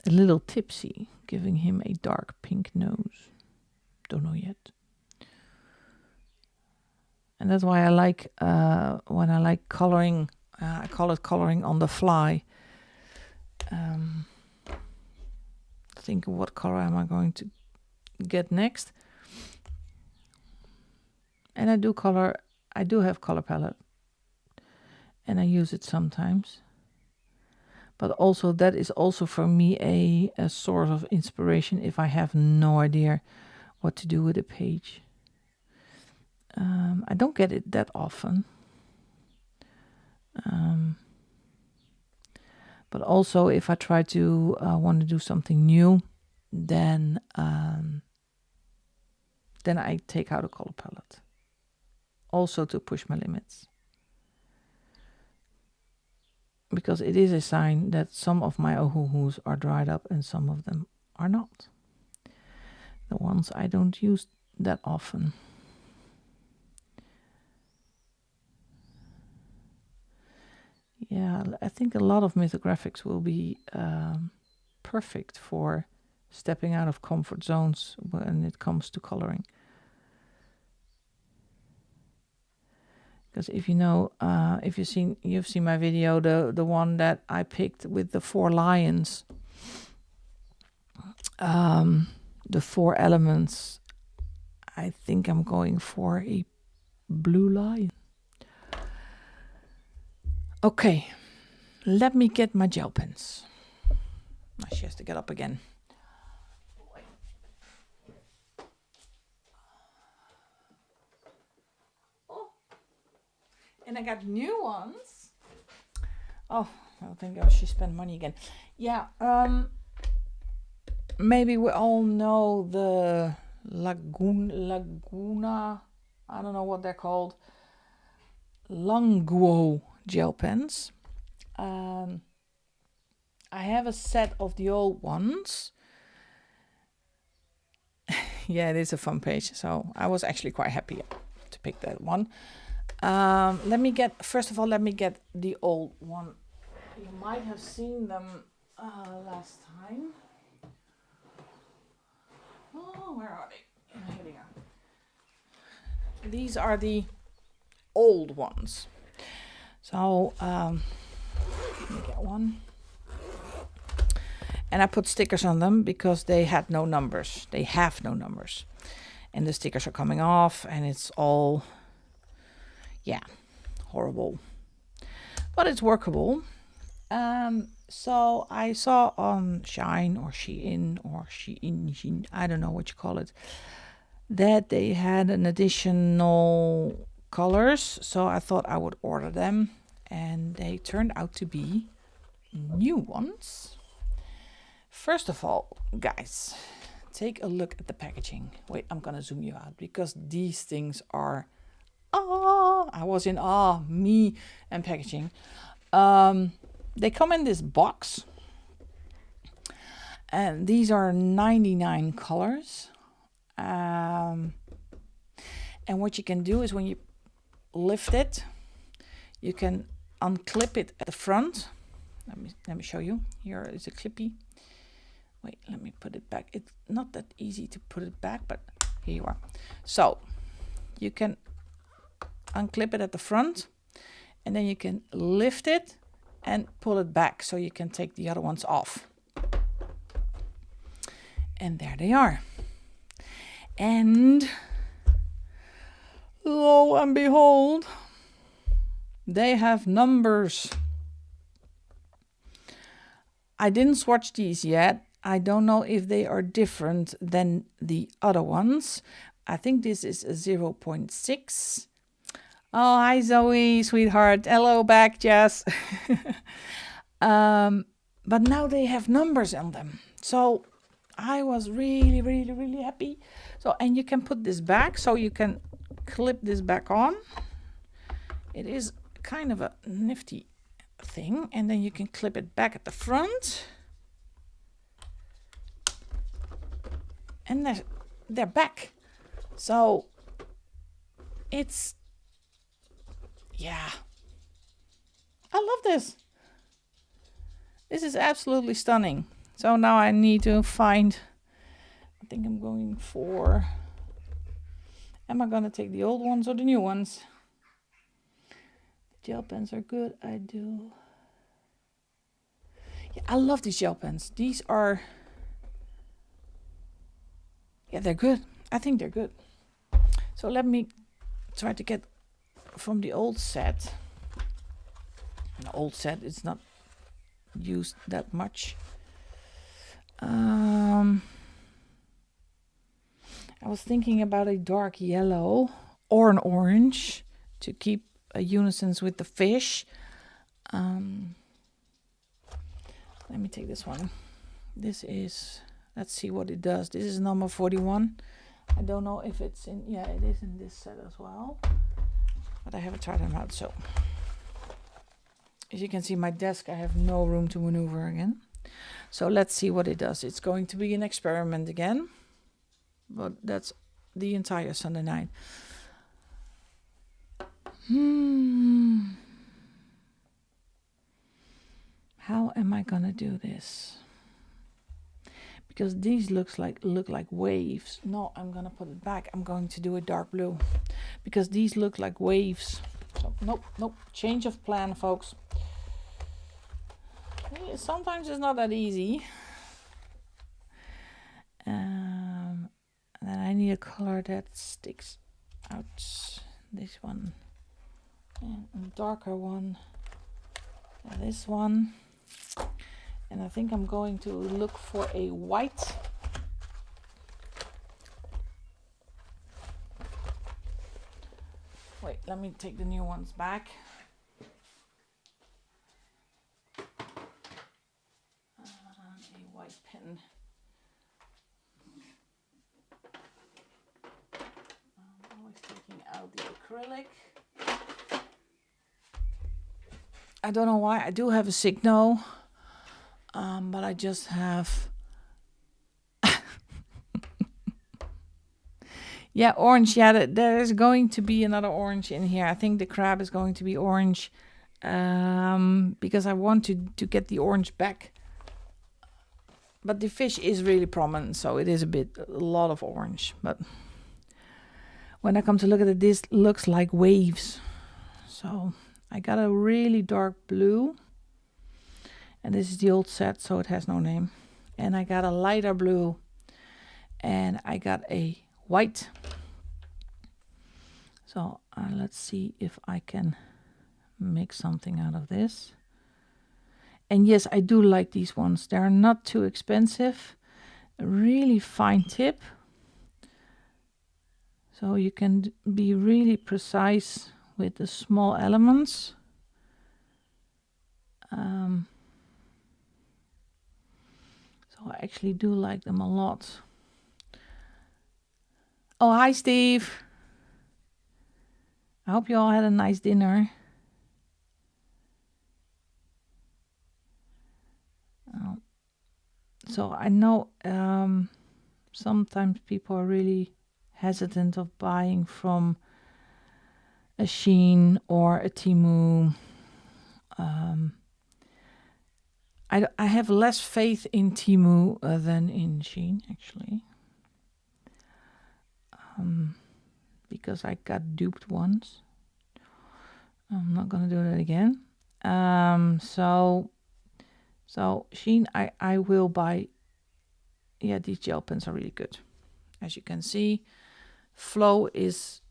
a little tipsy, giving him a dark pink nose. Don't know yet. And that's why I like when I like coloring. I call it coloring on the fly. Think of what color am I going to get next. And I do have color palette. And I use it sometimes. But also that is also for me a source of inspiration if I have no idea what to do with a page. I don't get it that often. But also if I try to want to do something new, then I take out a color palette. Also to push my limits. Because it is a sign that some of my ohuhus are dried up and some of them are not. The ones I don't use that often. Yeah, I think a lot of mythographics will be perfect for stepping out of comfort zones when it comes to coloring. Because if you know, if you've seen my video, the one that I picked with the 4 lions, the 4 elements, I think I'm going for a blue lion. Okay, let me get my gel pens. She has to get up again. Oh, and I got new ones. Oh, I think she spent money again. Yeah, maybe we all know the Laguna, I don't know what they're called, Languo gel pens. I have a set of the old ones. Yeah, it is a fun page, so I was actually quite happy to pick that one. Let me get the old one. You might have seen them last time. Oh, where are they? Here they are. These are the old ones. So let me get one. And I put stickers on them because they had no numbers. They have no numbers. And the stickers are coming off and it's all, yeah, horrible. But it's workable. So I saw on Shine or Shein, I don't know what you call it, that they had an additional colors. So I thought I would order them, and they turned out to be new ones. First of all, guys, take a look at the packaging. Wait, I'm gonna zoom you out because these things are, I was in awe, me and packaging. They come in this box, and these are 99 colors. And what you can do is when you lift it, you can unclip it at the front. Let me show you. Here is a clippy. Wait, let me put it back. It's not that easy to put it back, but here you are. So you can unclip it at the front, and then you can lift it and pull it back so you can take the other ones off. And there they are. And lo and behold, they have numbers. I didn't swatch these yet. I don't know if they are different than the other ones. I think this is a 0.6. Oh, hi Zoe, sweetheart. Hello back, Jess. But now they have numbers on them. So I was really, really, really happy. So, and you can put this back, so you can clip this back on. It is kind of a nifty thing, and then you can clip it back at the front. And they're back. So it's, yeah, I love this. This is absolutely stunning. So now I need to find, I think I'm going for, am I gonna take the old ones or the new ones? Gel pens are good, I do. Yeah, I love these gel pens. These are, yeah, they're good. I think they're good. So let me try to get from the old set. The old set is not used that much. I was thinking about a dark yellow or an orange to keep a unison with the fish. Let me take this one. This is, let's see what it does. This is number 41. I don't know if it's in, yeah, it is in this set as well, but I haven't tried them out. So as you can see, my desk, I have no room to maneuver again. So let's see what it does. It's going to be an experiment again, but that's the entire Sunday night. How am I gonna do this? Because these look like waves. No, I'm gonna put it back. I'm going to do a dark blue because these look like waves. So nope, change of plan, folks. Sometimes it's not that easy. And then I need a color that sticks out. This one and a darker one. And this one. And I think I'm going to look for a white. Wait, let me take the new ones back. A white pen. I'm always taking out the acrylic. I don't know why. I do have a Signo. But I just have yeah, orange. Yeah, there is going to be another orange in here. I think the crab is going to be orange because I want to get the orange back. But the fish is really prominent, so it is a lot of orange. But when I come to look at it, this looks like waves. So I got a really dark blue. And this is the old set, so it has no name. And I got a lighter blue. And I got a white. So let's see if I can make something out of this. And yes, I do like these ones. They're not too expensive. A really fine tip. So you can be really precise with the small elements. So I actually do like them a lot. Oh, hi, Steve. I hope you all had a nice dinner. So I know sometimes people are really hesitant of buying from a Shein or a Temu. I have less faith in Temu than in Shein, actually. Because I got duped once. I'm not gonna do that again. So Shein, I will buy. Yeah, these gel pens are really good. As you can see, flow is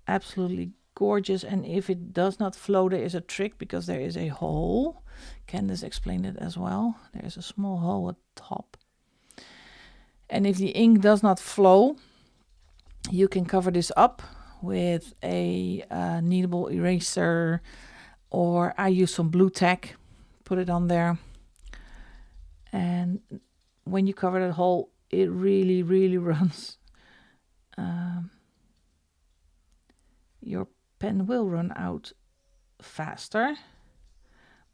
absolutely gorgeous, and if it does not flow, there is a trick because there is a hole. Candice explained it as well. There is a small hole at the top, and if the ink does not flow, you can cover this up with a kneadable eraser, or I use some blue tack, put it on there, and when you cover that hole, it really runs. Your pen will run out faster,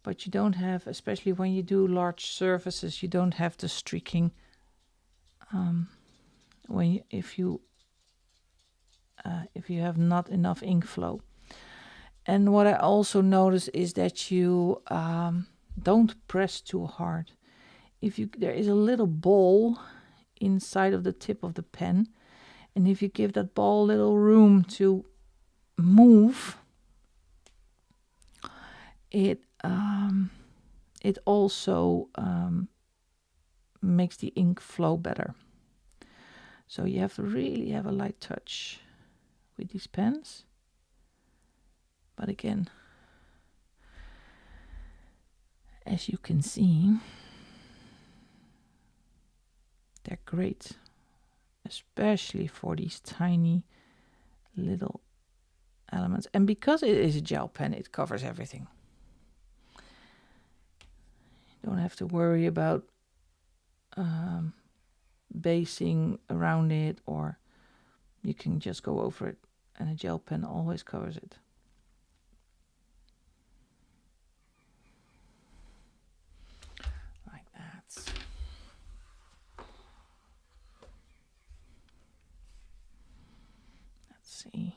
but you don't have, especially when you do large surfaces, you don't have the streaking if you have not enough ink flow. And what I also notice is that you don't press too hard. There is a little ball inside of the tip of the pen, and if you give that ball little room to move, it also makes the ink flow better. So you have to really have a light touch with these pens. But again, as you can see, they're great, especially for these tiny little elements. And because it is a gel pen, it covers everything. You don't have to worry about basing around it, or you can just go over it, and a gel pen always covers it. Like that. Let's see.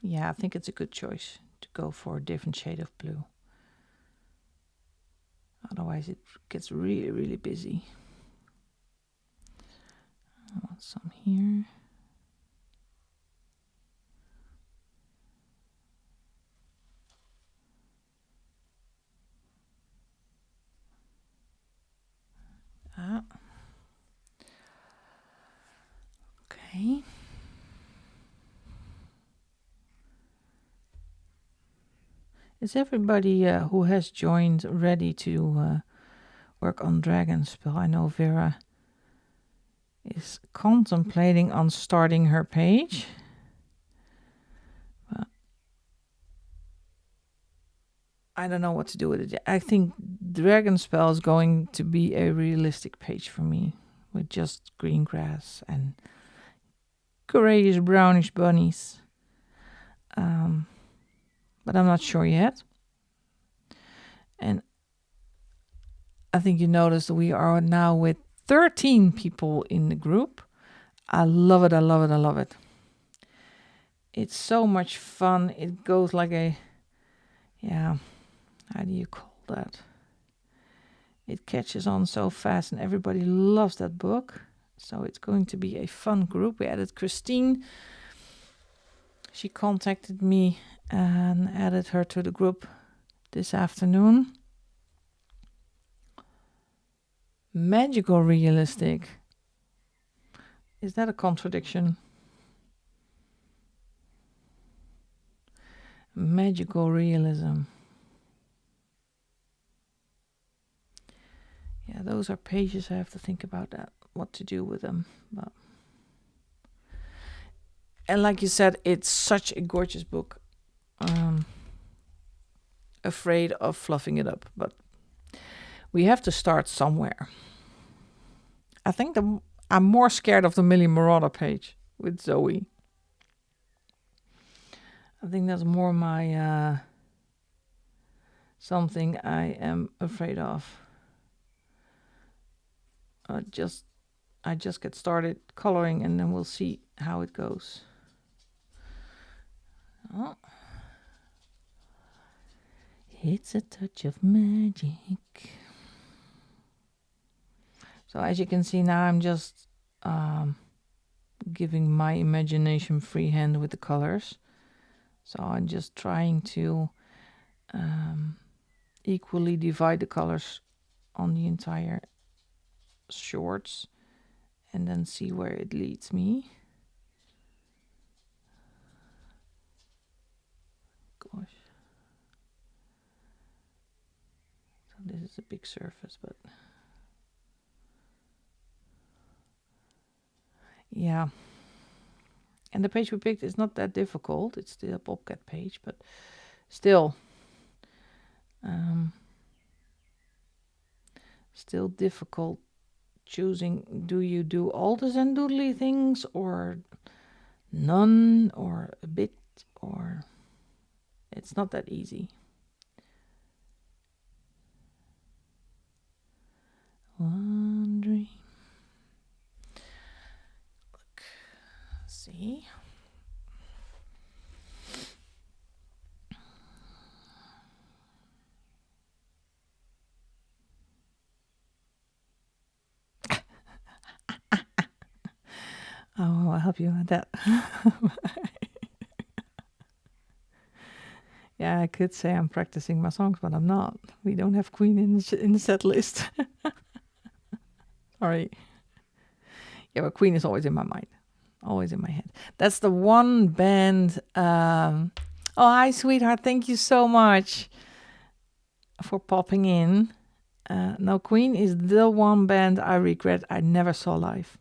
Yeah, I think it's a good choice to go for a different shade of blue. Otherwise it gets really busy. I want some here. Okay. Is everybody who has joined ready to work on Dragonspell? I know Vera is contemplating on starting her page. But I don't know what to do with it. I think Dragonspell is going to be a realistic page for me, with just green grass and grayish brownish bunnies. But I'm not sure yet. And I think you noticed we are now with 13 people in the group. I love it, I love it, I love it. It's so much fun. It goes like a, how do you call that? It catches on so fast, and everybody loves that book. So it's going to be a fun group. We added Christine. She contacted me and added her to the group this afternoon. Magical realistic. Is that a contradiction? Magical realism. Yeah, those are pages I have to think about that, what to do with them. But and like you said, it's such a gorgeous book. Afraid of fluffing it up, but we have to start somewhere. I think I'm more scared of the Millie Marauder page with Zoe. I think that's more my something I am afraid of. I just get started coloring and then we'll see how it goes. Oh. It's a touch of magic. So as you can see now, I'm just giving my imagination free hand with the colors. So I'm just trying to equally divide the colors on the entire shorts and then see where it leads me. Gosh. So this is a big surface, but yeah. And the page we picked is not that difficult. It's still a Bobcat page, but still still difficult choosing. Do you do all the Zendoodly things or none or a bit, or it's not that easy. One dream. Look, see. Oh, I'll help you with that. Yeah, I could say I'm practicing my songs, but I'm not. We don't have Queen in the set list. Sorry. Yeah, but Queen is always in my mind, always in my head. That's the one band. Oh, hi, sweetheart. Thank you so much for popping in. No, Queen is the one band I regret I never saw live.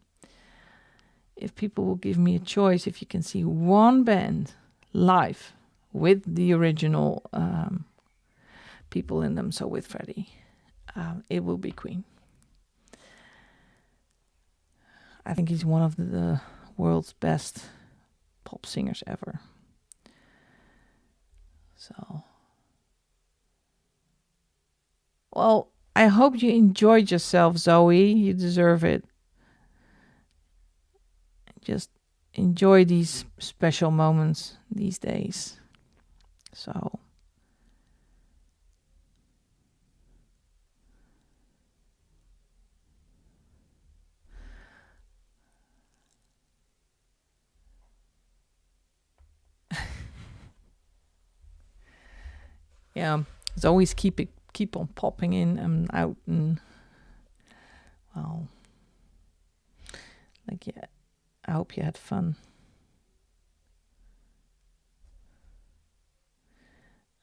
If people will give me a choice, if you can see one band live with the original people in them, so with Freddie, it will be Queen. I think he's one of the world's best pop singers ever. So, well, I hope you enjoyed yourself, Zoe. You deserve it. Just enjoy these special moments these days. So, yeah, it's always keep on popping in and out, and well, like, yeah, I hope you had fun.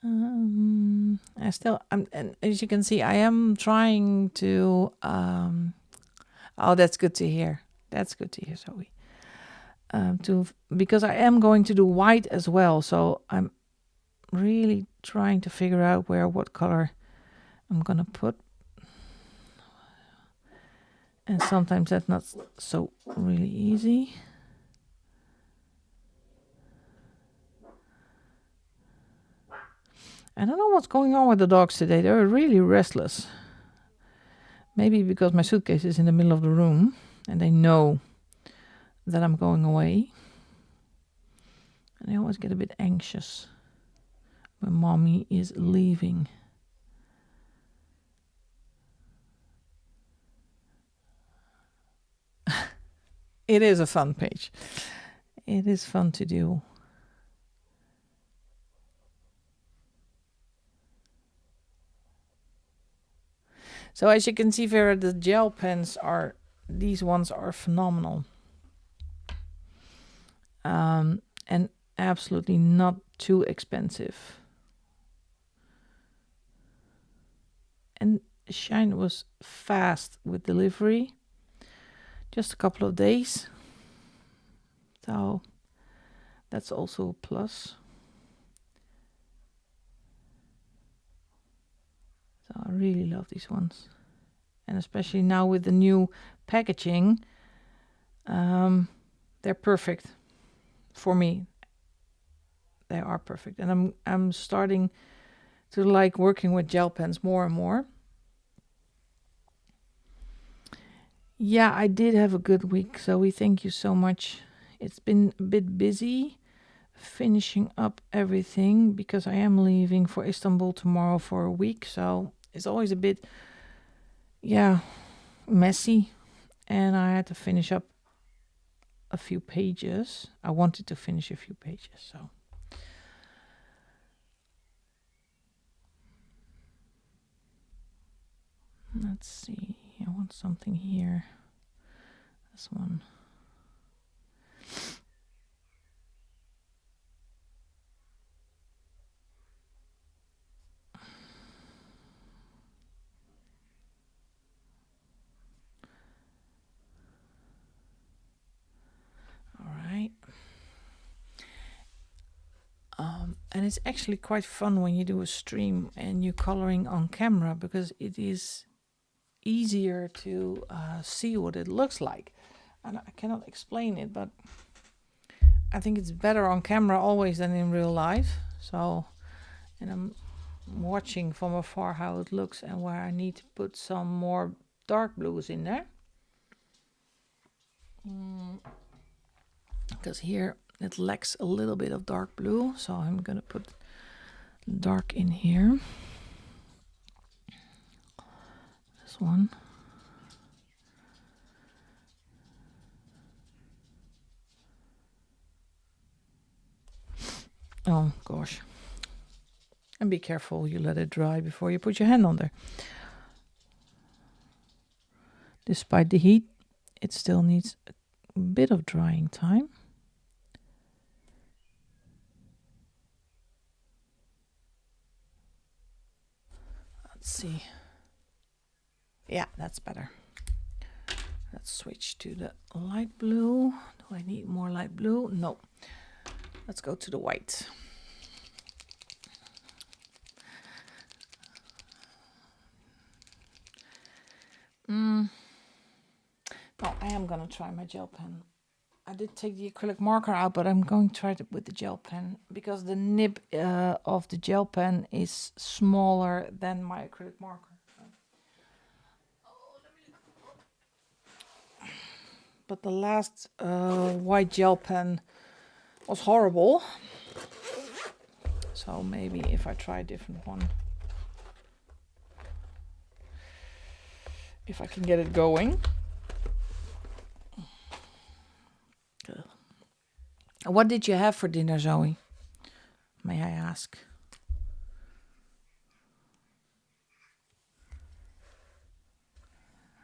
And as you can see, I am trying to. Oh, that's good to hear. That's good to hear, Zoe. Because I am going to do white as well, so I'm really trying to figure out what color I'm gonna put. And sometimes that's not so really easy. I don't know what's going on with the dogs today. They're really restless. Maybe because my suitcase is in the middle of the room and they know that I'm going away. And they always get a bit anxious when mommy is leaving. It is a fun page. It is fun to do. So as you can see, Vera, the gel pens these ones are phenomenal. And absolutely not too expensive. And Shine was fast with delivery. Just a couple of days. So that's also a plus. So I really love these ones. And especially now with the new packaging, they're perfect for me. They are perfect. And I'm starting to like working with gel pens more and more. Yeah, I did have a good week, Zoe. Thank you so much. It's been a bit busy finishing up everything because I am leaving for Istanbul tomorrow for a week. So it's always a bit, messy. And I had to finish up a few pages. I wanted to finish a few pages, so. Let's see. I want something here. This one. All right. And it's actually quite fun when you do a stream and you're coloring on camera because it is easier to see what it looks like. And I cannot explain it, but I think it's better on camera always than in real life. So, and I'm watching from afar how it looks and where I need to put some more dark blues in there. Because here it lacks a little bit of dark blue, so I'm gonna put dark in here. This one. Oh gosh. And be careful, you let it dry before you put your hand on there. Despite the heat, it still needs a bit of drying time. Let's see. Yeah, that's better. Let's switch to the light blue. Do I need more light blue? No. Let's go to the white. No, I am gonna try my gel pen. I did take the acrylic marker out, but I'm going to try it with the gel pen because the nib of the gel pen is smaller than my acrylic marker. But the last white gel pen was horrible. So maybe if I try a different one, if I can get it going. What did you have for dinner, Zoe? May I ask?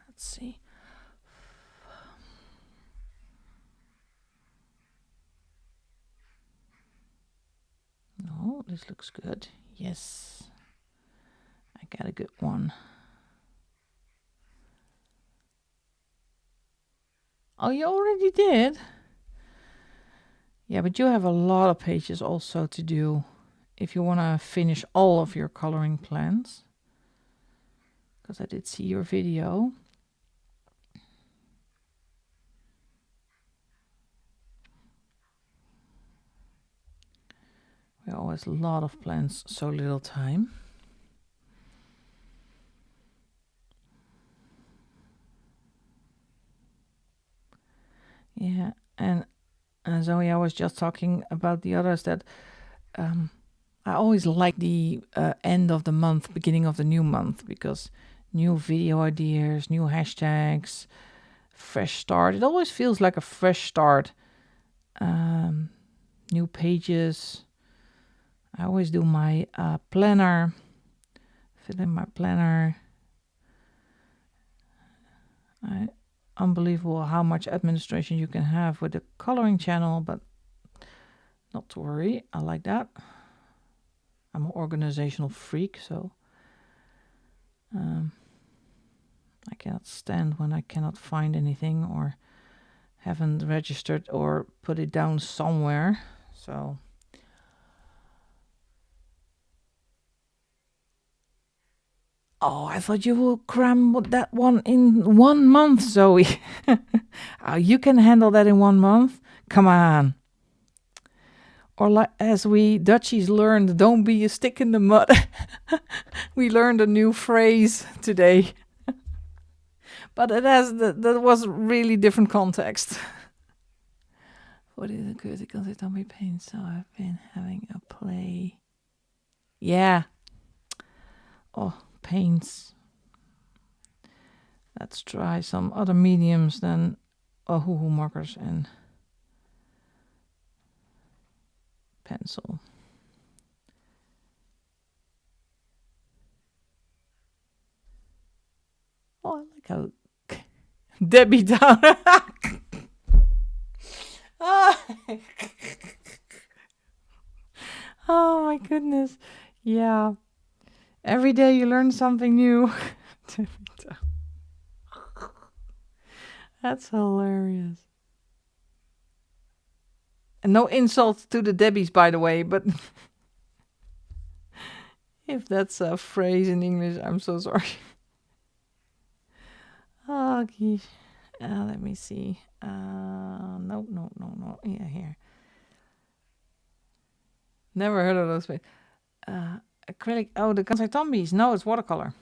Let's see. No, this looks good. Yes. I got a good one. Oh, you already did? Yeah, but you have a lot of pages also to do if you want to finish all of your coloring plans. Because I did see your video. We always a lot of plans, so little time. Yeah, and Zoe, I was just talking about the others that I always like the end of the month, beginning of the new month, because new video ideas, new hashtags, fresh start. It always feels like a fresh start. New pages. I always do my planner, fill in my planner. Unbelievable how much administration you can have with the coloring channel, but not to worry, I like that. I'm an organizational freak, so I cannot stand when I cannot find anything or haven't registered or put it down somewhere. So oh, I thought you will cram that one in 1 month, Zoe. You can handle that in 1 month? Come on. Or like, as we Dutchies learned, don't be a stick in the mud. We learned a new phrase today. But it has that was really different context. What is a critical tummy pain? So I've been having a play. Yeah. Oh, paints. Let's try some other mediums than hoo-hoo markers and pencil. Oh, I like how Debbie down. Oh my goodness. Yeah. Every day you learn something new. That's hilarious. And no insult to the Debbies, by the way, but if that's a phrase in English, I'm so sorry. Oh, geez. Let me see. No. Yeah, here. Never heard of those. Acrylic. Oh, the Kansai Tombies. No, it's watercolor.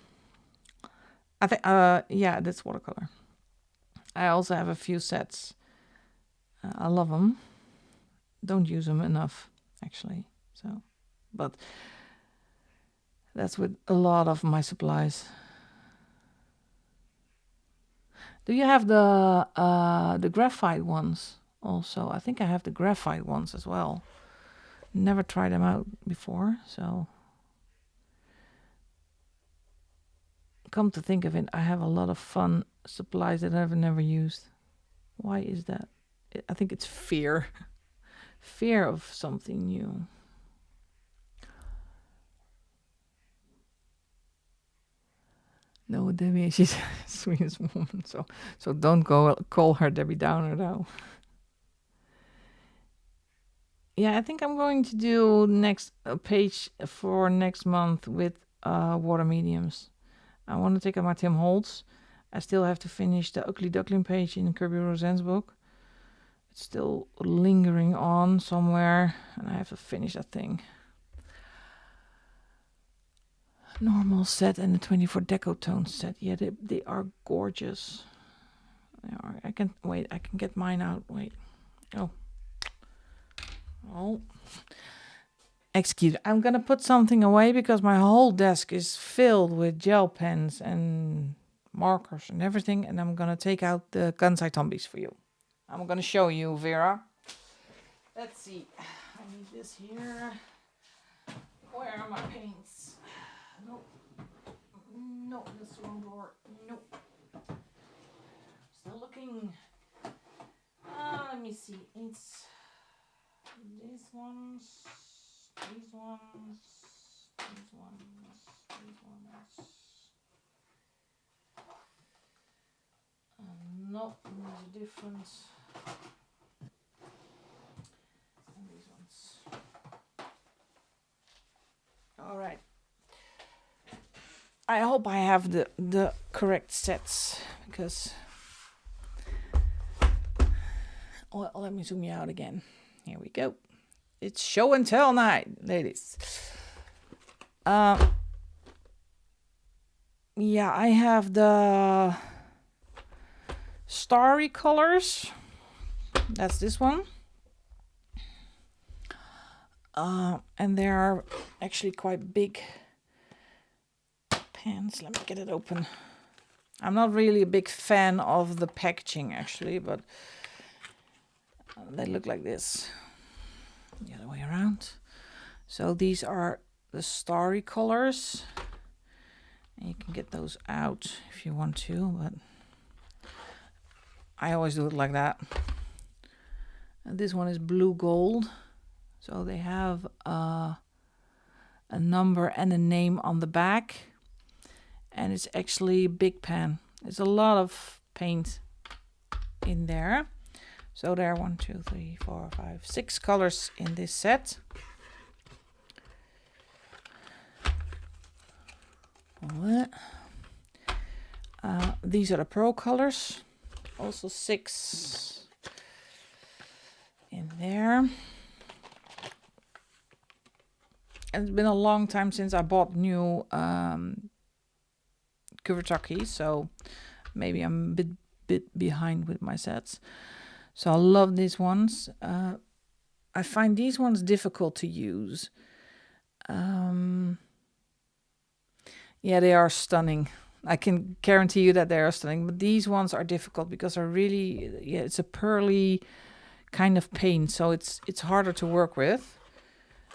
I think. Yeah, that's watercolor. I also have a few sets. I love them. Don't use them enough, actually. So, but that's with a lot of my supplies. Do you have the graphite ones also? I think I have the graphite ones as well. Never tried them out before, so come to think of it, I have a lot of fun supplies that I've never used. Why is that? I think it's fear. Fear of something new. No, Debbie, she's the sweetest woman, so don't go call her Debbie Downer though. Yeah, I think I'm going to do next page for next month with water mediums. I want to take out my Tim Holtz. I still have to finish the Ugly Duckling page in Kirby Roseanne's book. It's still lingering on somewhere, and I have to finish that thing. Normal set and the 24 Decotone set. Yeah, they are gorgeous. They are. I can get mine out. Wait. Oh. Excuse me. I'm gonna put something away because my whole desk is filled with gel pens and markers and everything, and I'm gonna take out the Kansai Tombies for you. I'm gonna show you, Vera. Let's see. I need this here. Where are my paints? Nope. No, this is the wrong drawer. Nope. Still looking. Let me see. It's these ones, these ones, these ones, these ones. No, there's a difference. And these ones. All right. I hope I have the correct sets because. Well, let me zoom you out again. Here we go. It's show and tell night, ladies. Yeah, I have the starry colors. That's this one. And they are actually quite big pens. Let me get it open. I'm not really a big fan of the packaging, actually, but they look like this. The other way around. So these are the starry colors. And you can get those out if you want to, but I always do it like that. And this one is blue gold. So they have a number and a name on the back. And it's actually a big pen. There's a lot of paint in there. So there are 1, 2, 3, 4, 5, 6 colors in this set. These are the Pro colors. Also 6 in there. And it's been a long time since I bought new Kuretake, so maybe I'm a bit behind with my sets. So I love these ones. I find these ones difficult to use. Yeah, they are stunning. I can guarantee you that they are stunning, but these ones are difficult because they're really, yeah, it's a pearly kind of paint, so it's harder to work with.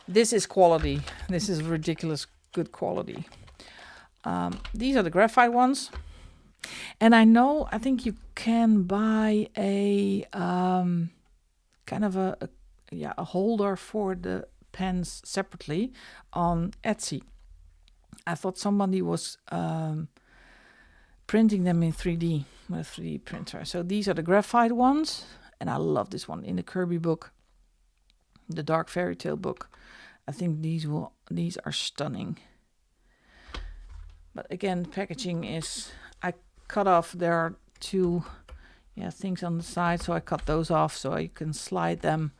This is quality. This is ridiculous good quality. These are the graphite ones. And I think you can buy a kind of a holder for the pens separately on Etsy. I thought somebody was printing them in 3D with a 3D printer. So these are the graphite ones, and I love this one in the Kirby book, the Dark Fairy Tale book. I think these are stunning. But again, packaging is, I cut off, there are 2 things on the side, so I cut those off so I can slide them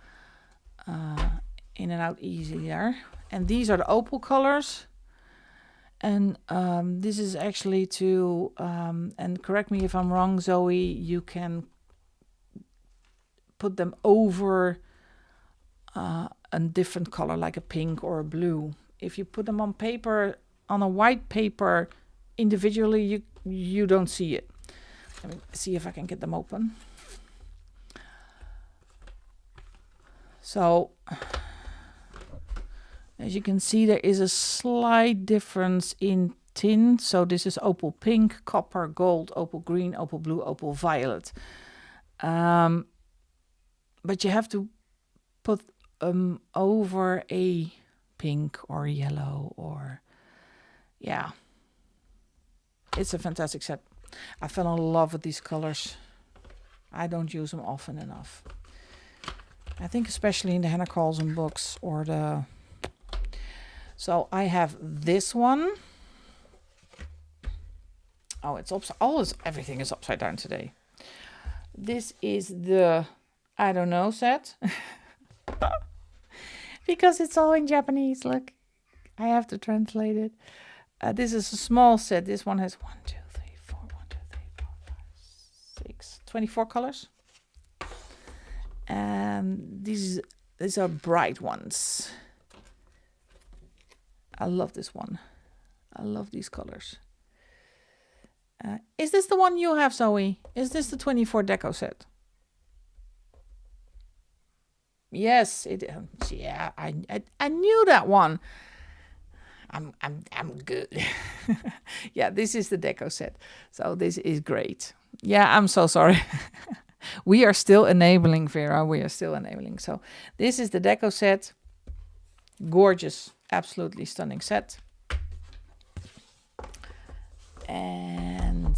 in and out easier. And these are the opal colors. And this is actually to, and correct me if I'm wrong, Zoe, you can put them over a different color, like a pink or a blue. If you put them on paper, on a white paper, individually, you don't see it. Let me see if I can get them open. So, as you can see, there is a slight difference in tint. So this is opal pink, copper, gold, opal green, opal blue, opal violet. But you have to put over a pink or yellow or, yeah. It's a fantastic set. I fell in love with these colors. I don't use them often enough. I think especially in the Hannah Carlson books or the... So I have this one. Oh, it's everything is upside down today. This is the I don't know set. Because it's all in Japanese. Look, I have to translate it. This is a small set. This one has 24 colors. And these are bright ones. I love this one. I love these colors. Is this the one you have, Zoe? Is this the 24 deco set? Yes, it. Yeah, I knew that one. I'm good. Yeah, this is the deco set. So this is great. Yeah, I'm so sorry. We are still enabling, Vera. We are still enabling. So this is the deco set. Gorgeous, absolutely stunning set. And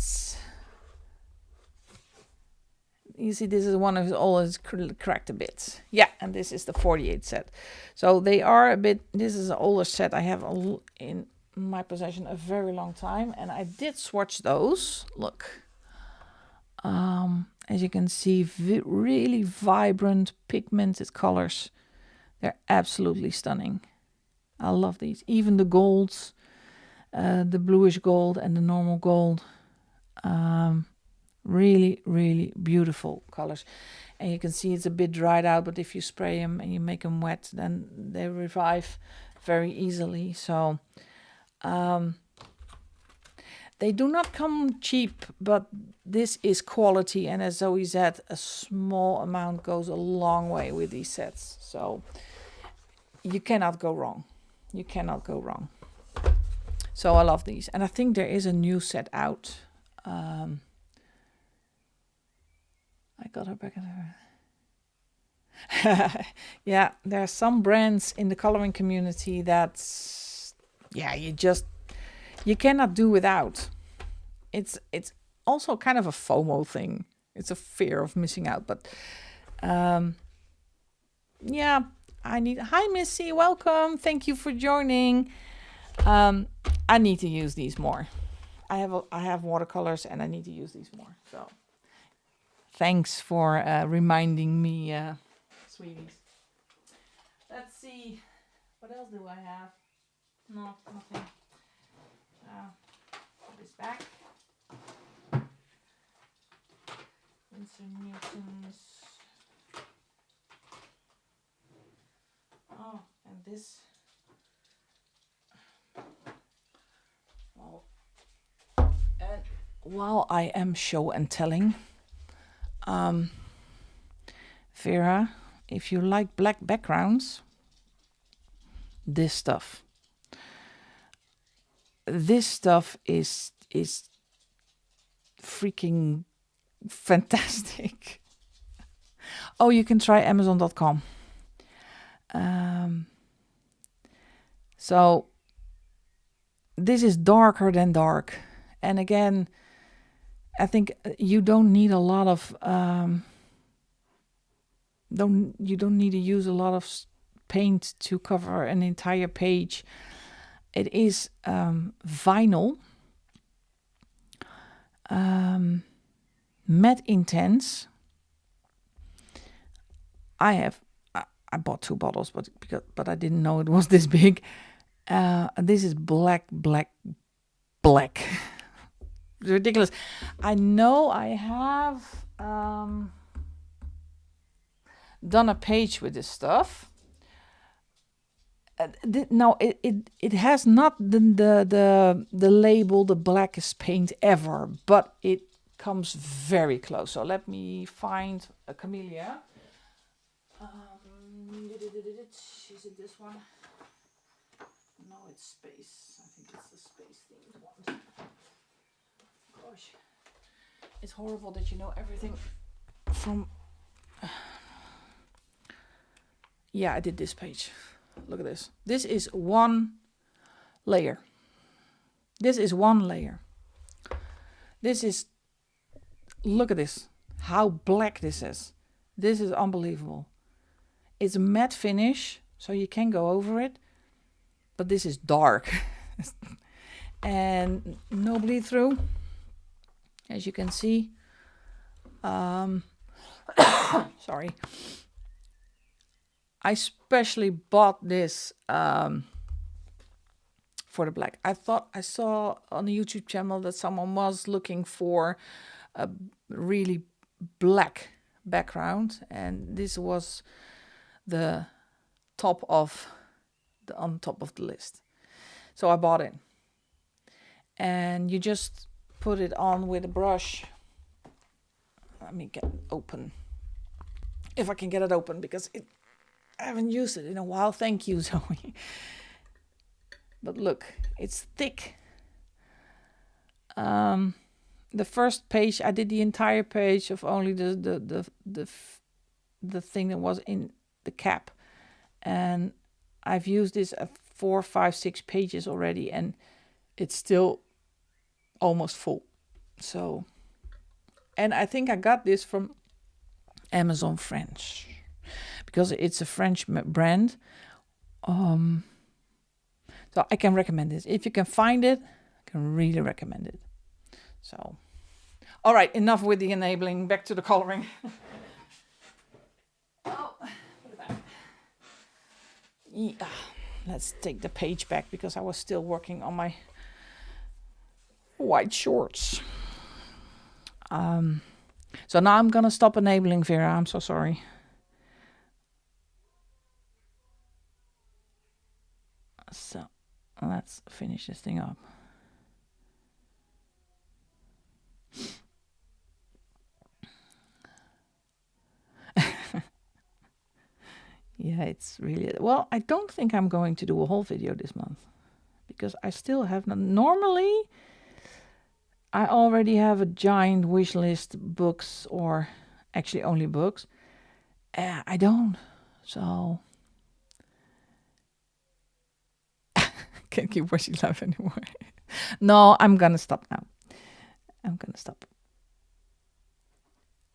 you see, this is one of always cracked a bit. Yeah, and this is the 48 set. So they are a bit, this is an older set I have in my possession a very long time. And I did swatch those. Look. As you can see, really vibrant, pigmented colors. They're absolutely stunning. I love these. Even the golds, the bluish gold and the normal gold. Really, really beautiful colors. And you can see it's a bit dried out, but if you spray them and you make them wet, then they revive very easily. So they do not come cheap, but this is quality. And as Zoe said, a small amount goes a long way with these sets. So you cannot go wrong. You cannot go wrong. So I love these. And I think there is a new set out. I got her back in her. Yeah, there are some brands in the coloring community that's, yeah, you cannot do without. It's also kind of a FOMO thing. It's a fear of missing out. But yeah, hi Missy, welcome. Thank you for joining. I need to use these more. I have watercolors and I need to use these more. So thanks for reminding me, sweeties. Let's see. What else do I have? No, nothing. Put this back. Winsor Newton's. Oh, and this. Well, and while I am show and telling, Vera, if you like black backgrounds, this stuff is freaking fantastic. Oh, you can try Amazon.com. So this is darker than dark, and again, I think you don't need a lot of you don't need to use a lot of paint to cover an entire page. It is vinyl, matte intense. I bought 2 bottles, but I didn't know it was this big. This is black. Ridiculous. I know I have done a page with this stuff. No, it has not the label the blackest paint ever, but it comes very close. So let me find a camellia. Is it this one? No, it's space. I think it's the space themed one. Gosh, it's horrible that you know everything from. Yeah, I did this page. Look at this. This is one layer. This is one layer. This is. Look at this. How black this is. This is unbelievable. It's a matte finish, so you can go over it. But this is dark. And no bleed through. As you can see. Sorry. I especially bought this for the black. I thought I saw on the YouTube channel that someone was looking for a really black background, and this was the on top of the list. So I bought it. And you just put it on with a brush. Let me get it open. If I can get it open, because I haven't used it in a while. Thank you, Zoe. But look, it's thick. The first page, I did the entire page of only the thing that was in the cap. And I've used this at 4, 5, 6 pages already, and it's still almost full. So, and I think I got this from Amazon French, because it's a French brand. So I can recommend this. If you can find it, I can really recommend it. So, all right, enough with the enabling. Back to the coloring. Oh, put it back. Yeah, let's take the page back, because I was still working on my white shorts. So now I'm gonna stop enabling, Vera. I'm so sorry. So let's finish this thing up. Yeah, it's really, well, I don't think I'm going to do a whole video this month, because I still have not. Normally I already have a giant wish list, books, or actually only books. I don't. So can't keep watching live anymore. No, I'm gonna stop now. I'm gonna stop.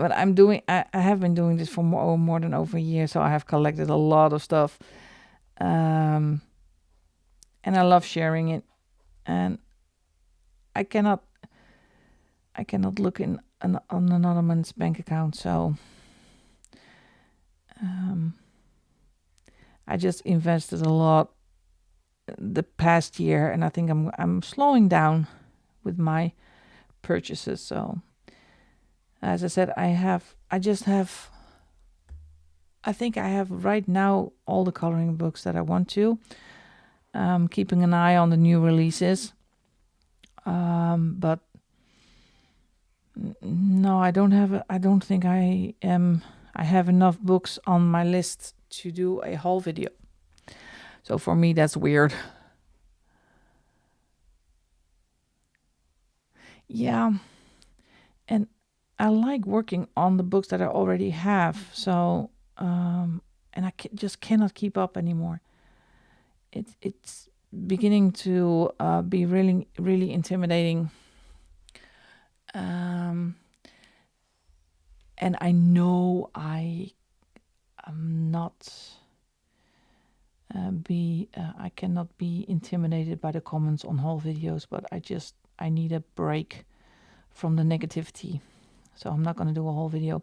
but I have been doing this for more than over a year, so I have collected a lot of stuff. And I love sharing it. And I cannot look in on another man's bank account, so I just invested a lot the past year, and I think I'm slowing down with my purchases. So as I said, I think I have right now all the coloring books that I want to. Keeping an eye on the new releases. But no, I don't think I have enough books on my list to do a haul video. So for me, that's weird. Yeah. And I like working on the books that I already have. So, and I just cannot keep up anymore. It's beginning to be really, really intimidating. And I know I am not I cannot be intimidated by the comments on haul videos, but I need a break from the negativity. So I'm not going to do a whole video.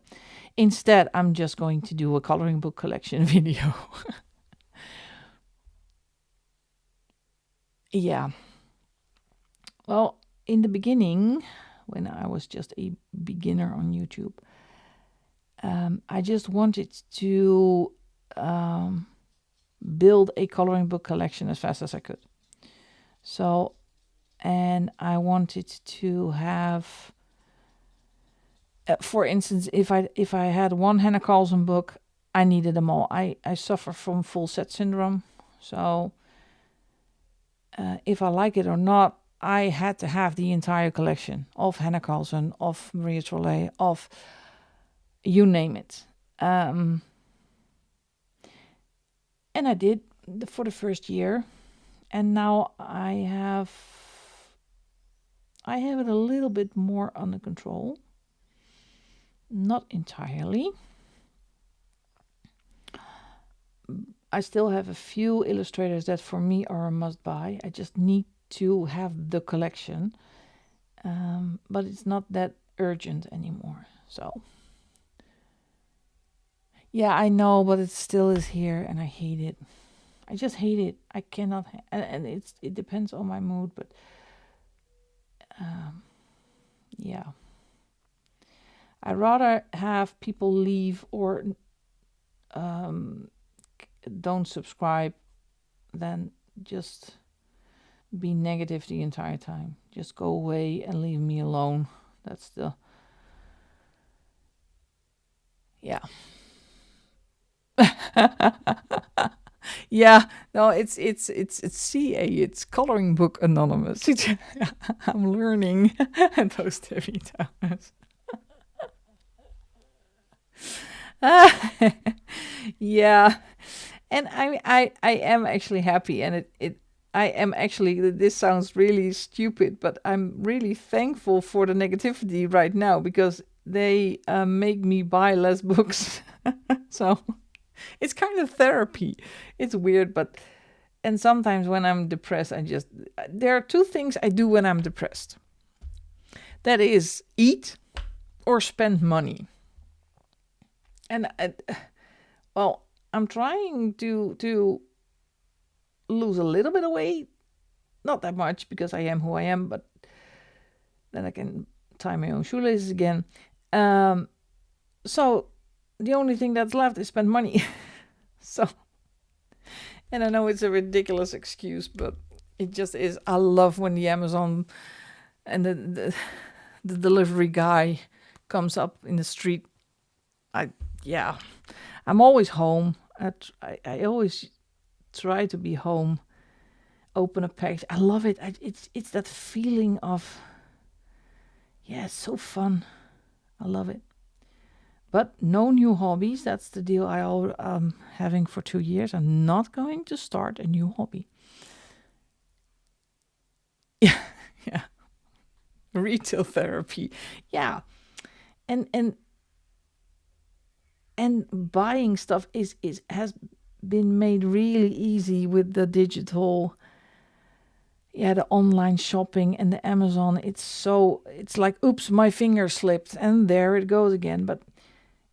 Instead, I'm just going to do a coloring book collection video. Yeah. Well, in the beginning, when I was just a beginner on YouTube, I just wanted to build a coloring book collection as fast as I could. So, and I wanted to have, for instance, if I had one Hannah Carlson book, I needed them all. I suffer from full set syndrome, so if I like it or not, I had to have the entire collection of Hannah Carlson, of Maria Trolle, of you name it. And I did for the first year, and now I have it a little bit more under control. Not entirely. I still have a few illustrators that for me are a must buy. I just need to have the collection. But it's not that urgent anymore. So yeah, I know, but it still is here and I hate it. I just hate it. I cannot and it depends on my mood, but yeah. I'd rather have people leave or don't subscribe than just be negative the entire time. Just go away and leave me alone. That's the yeah. Yeah, no, it's CA. It's Coloring Book Anonymous. I'm learning those heavy times. Yeah, and I am actually happy, and I am actually. This sounds really stupid, but I'm really thankful for the negativity right now because they make me buy less books. So it's kind of therapy. It's weird, but and sometimes when I'm depressed, there are two things I do when I'm depressed. That is eat or spend money. And well, I'm trying to lose a little bit of weight. Not that much because I am who I am, but then I can tie my own shoelaces again. So the only thing that's left is spend money. So, and I know it's a ridiculous excuse, but it just is. I love when the Amazon and the delivery guy comes up in the street. I'm always home. I always try to be home. Open a package. I love it. It's that feeling of it's so fun. I love it. But no new hobbies. That's the deal I'm having for 2 years. I'm not going to start a new hobby. Yeah, yeah. Retail therapy. Yeah. And and buying stuff has been made really easy with the digital, the online shopping and the Amazon. It's like, oops, my finger slipped and there it goes again. But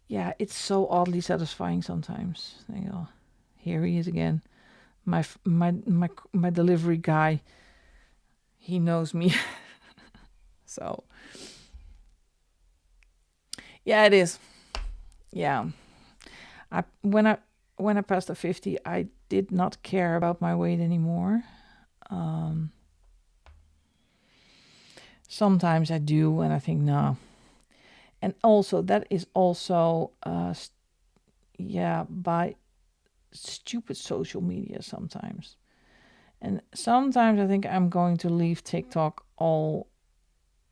yeah, it's so oddly satisfying sometimes. You go, here he is again. My delivery guy, he knows me. So yeah, it is. Yeah. When I passed the 50, I did not care about my weight anymore. Sometimes I do, and I think, no. And also, that is also, by stupid social media sometimes. And sometimes I think I'm going to leave TikTok all,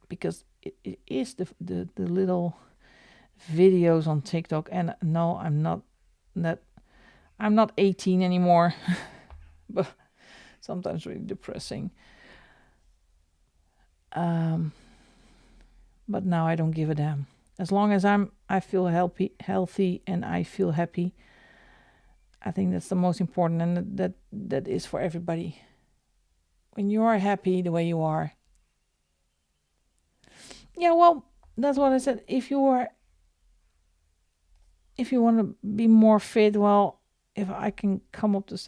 because it is the little videos on TikTok. And no, I'm not 18 anymore, but sometimes really depressing. But now I don't give a damn. As long as I feel healthy, and I feel happy. I think that's the most important, and that is for everybody. When you are happy the way you are. Yeah, well, that's what I said. If you want to be more fit, well, if I can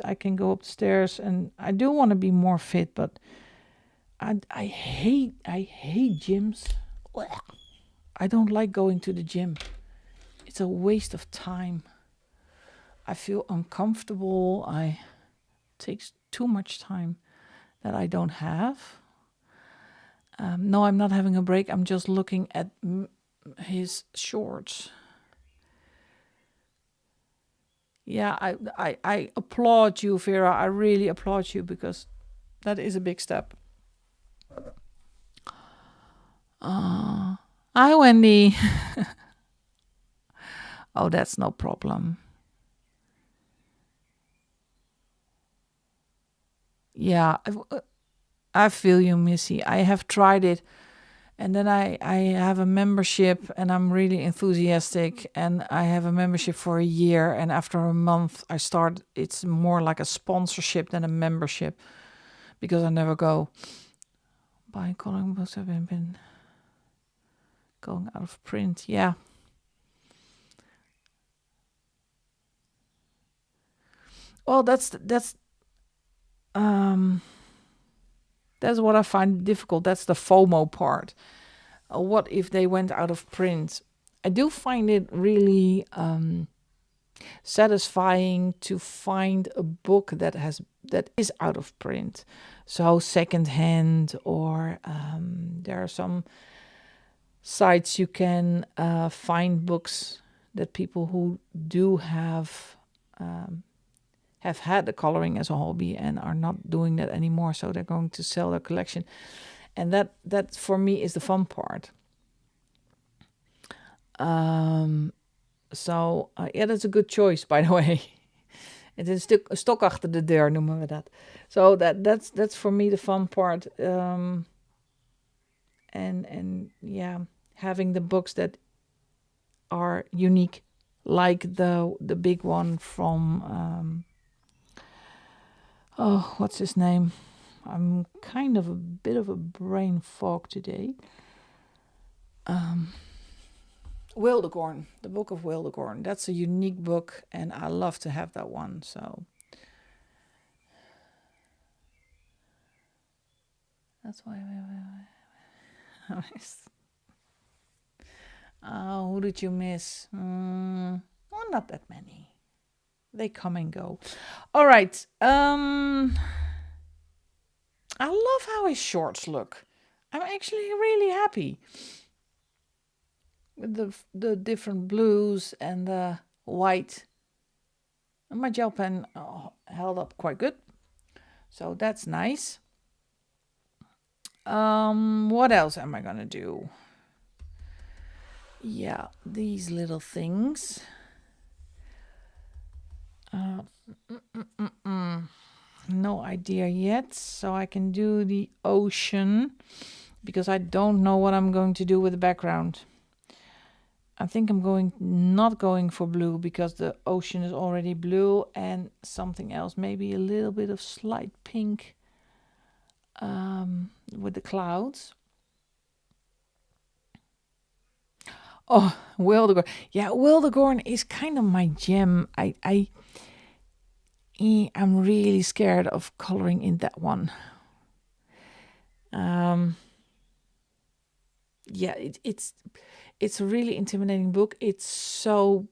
I can go up the stairs, and I do want to be more fit, but I hate gyms. I don't like going to the gym. It's a waste of time. I feel uncomfortable. It takes too much time that I don't have. No, I'm not having a break. I'm just looking at his shorts. Yeah, I applaud you, Vera. I really applaud you, because that is a big step. Hi, Wendy. Oh, that's no problem. Yeah, I feel you, Missy. I have tried it, and then I have a membership, and I'm really enthusiastic, and I have a membership for a year, and after a month it's more like a sponsorship than a membership, because I never go. Buying coloring books have been going out of print. Yeah. Well, that's what I find difficult. That's the FOMO part. What if they went out of print? I do find it really satisfying to find a book that is out of print, so secondhand, or there are some sites you can find books that people who do have had the coloring as a hobby and are not doing that anymore, so they're going to sell their collection, and that for me is the fun part. So that's a good choice, by the way. Het is een stok achter de deur, noemen we dat. So that's for me the fun part. And yeah, having the books that are unique, like the big one from what's his name? I'm kind of a bit of a brain fog today. Wildegorn, the Book of Wildegorn. That's a unique book, and I love to have that one. So that's why. Who did you miss? Well, not that many. They come and go. All right. I love how his shorts look. I'm actually really happy with the different blues and the white. And my gel pen held up quite good, so that's nice. What else am I gonna do? Yeah, these little things. No idea yet, so I can do the ocean, because I don't know what I'm going to do with the background. I think I'm not going for blue because the ocean is already blue, and something else, maybe a little bit of slight pink with the clouds. Oh, Wildegorn. Yeah, Wildegorn is kind of my gem. I'm really scared of coloring in that one. Yeah, it's a really intimidating book. It's so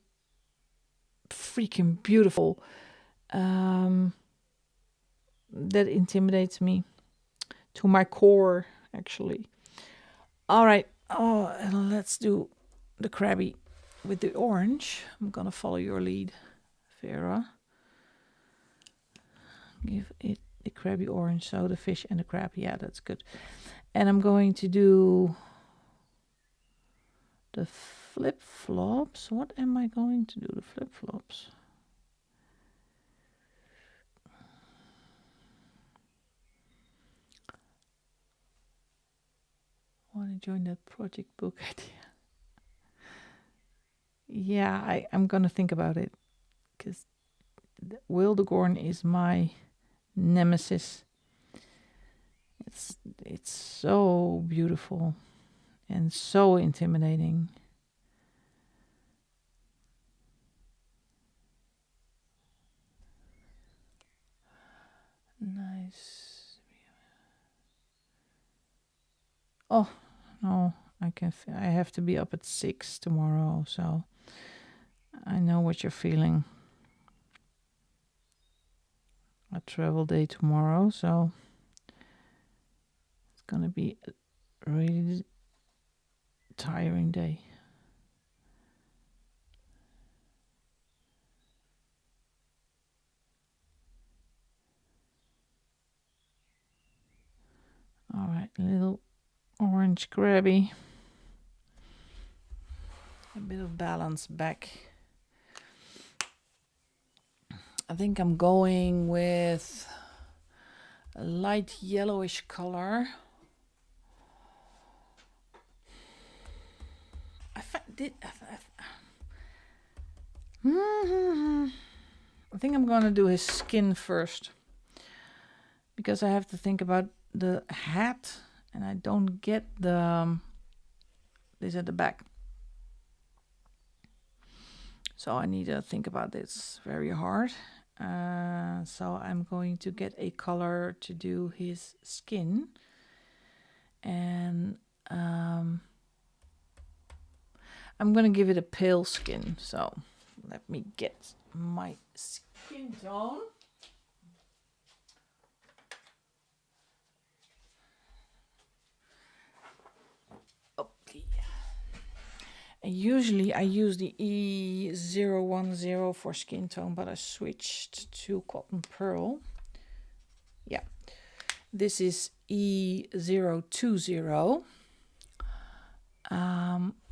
freaking beautiful. That intimidates me to my core, actually. All right. Oh, let's do the crabby with the orange. I'm gonna follow your lead, Vera. Give it the crabby orange, so the fish and the crab. Yeah, that's good. And I'm going to do the flip-flops. What am I going to do? The flip-flops. I want to join that project book idea. Yeah, I'm going to think about it. Because Wildegorn is my nemesis. It's so beautiful and so intimidating. Nice. Oh no, I have to be up at 6 tomorrow, so I know what you're feeling. A travel day tomorrow, so it's gonna be a really tiring day. All right, a little orange grabby. A bit of balance back. I think I'm going with a light yellowish color. I think I'm gonna do his skin first, because I have to think about the hat, and I don't get this at the back. So I need to think about this very hard. So I'm going to get a color to do his skin, and I'm gonna give it a pale skin. So let me get my skin tone. Okay. And usually I use the E010 for skin tone, but I switched to cotton pearl. Yeah, this is E020.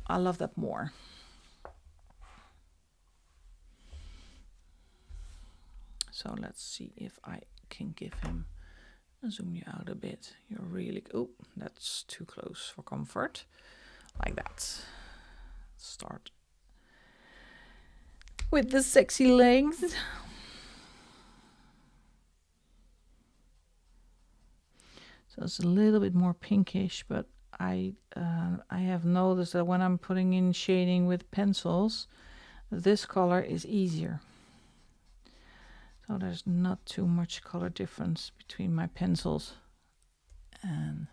I love that more. So let's see if I can give him, zoom you out a bit. You're really, oh, that's too close for comfort. Like that. Start with the sexy legs. So it's a little bit more pinkish, but I have noticed that when I'm putting in shading with pencils, this color is easier. So there's not too much color difference between my pencils and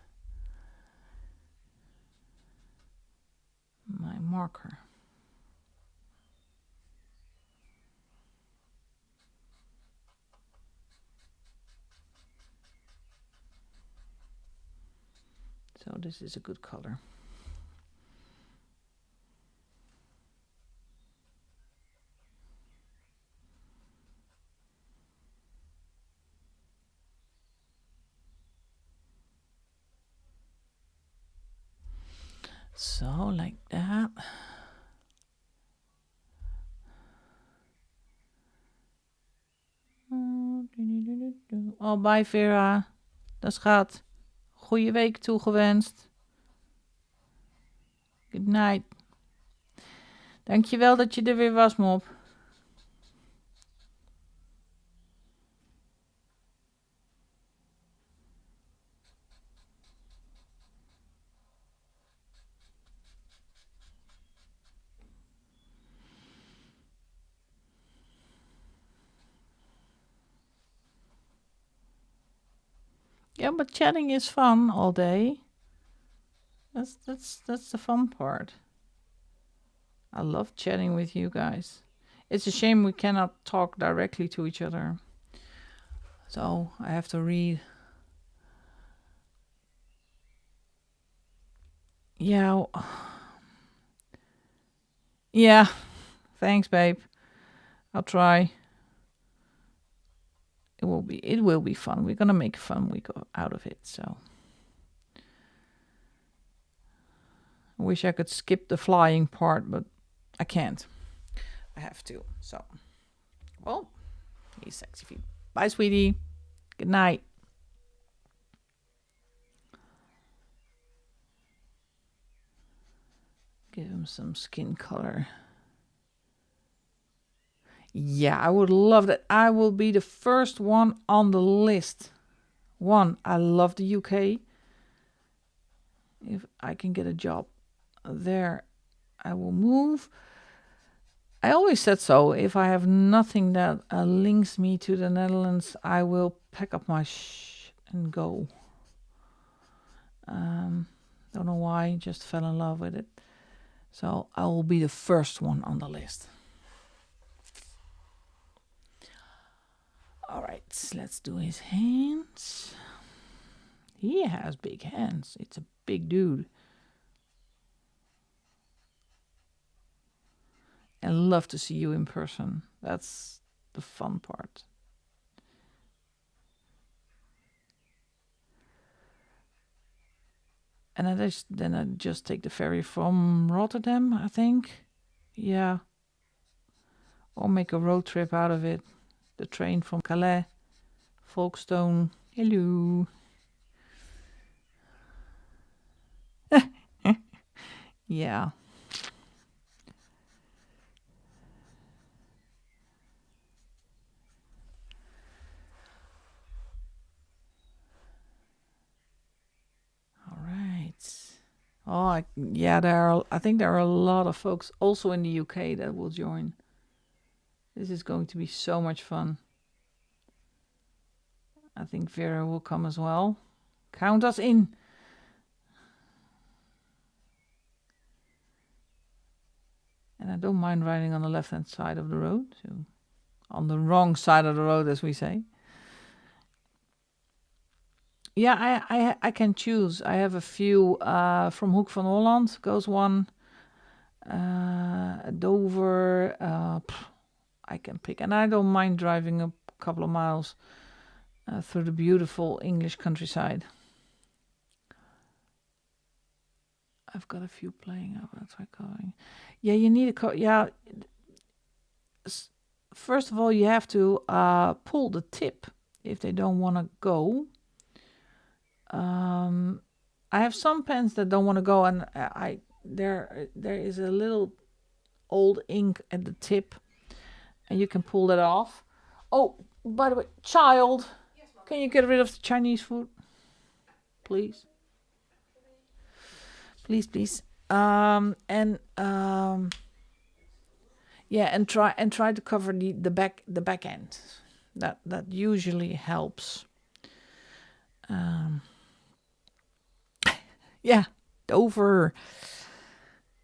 my marker. So this is a good color. So like that. Oh, bye Vera. Dat schat. Goeie week toegewenst. Good night. Dankjewel dat je er weer was, Mop. Yeah, but chatting is fun all day. That's the fun part. I love chatting with you guys. It's a shame we cannot talk directly to each other. So I have to read. Yeah. Yeah. Thanks, babe. I'll try. It will be fun. We're gonna make a fun week out of it. So I wish I could skip the flying part, but I can't. I have to. So, well, he's sexy feet. Bye, sweetie. Good night. Give him some skin color. Yeah, I would love that. I will be the first one on the list. I love the UK. If I can get a job there, I will move. I always said so. If I have nothing that links me to the Netherlands, I will pack up my and go. Don't know why, just fell in love with it. So I will be the first one on the list. All right, let's do his hands. He has big hands. It's a big dude. And love to see you in person. That's the fun part. And I just take the ferry from Rotterdam, I think. Yeah. Or make a road trip out of it. The train from Calais, Folkestone. Hello. Yeah. All right. Oh, yeah, I think there are a lot of folks also in the UK that will join. This is going to be so much fun. I think Vera will come as well. Count us in. And I don't mind riding on the left-hand side of the road. So on the wrong side of the road, as we say. Yeah, I can choose. I have a few. From Hoek van Holland goes one. Dover. I can pick. And I don't mind driving a couple of miles through the beautiful English countryside. I've got a few playing. I'll try coloring. Yeah, you need a yeah. First of all, you have to pull the tip if they don't want to go. I have some pens that don't want to go, and there is a little old ink at the tip, and you can pull that off. Oh, by the way, child, yes, can you get rid of the Chinese food, please? Please. Yeah, and try to cover the back end. That usually helps. Yeah, Dover.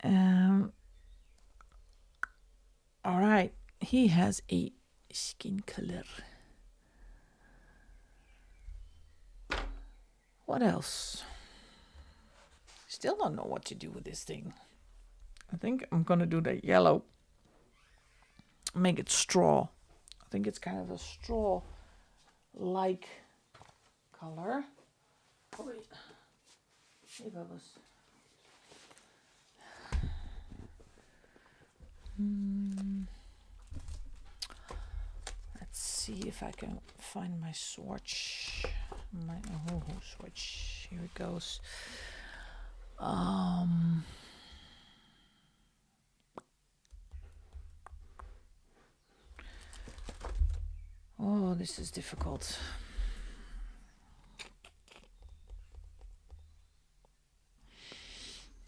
All right, he has a skin color. What else? Still don't know what to do with this thing. I think I'm gonna do the yellow. Make it straw. I think it's kind of a straw-like color. Let's see if I can find my swatch. My swatch. Here it goes. Oh, this is difficult.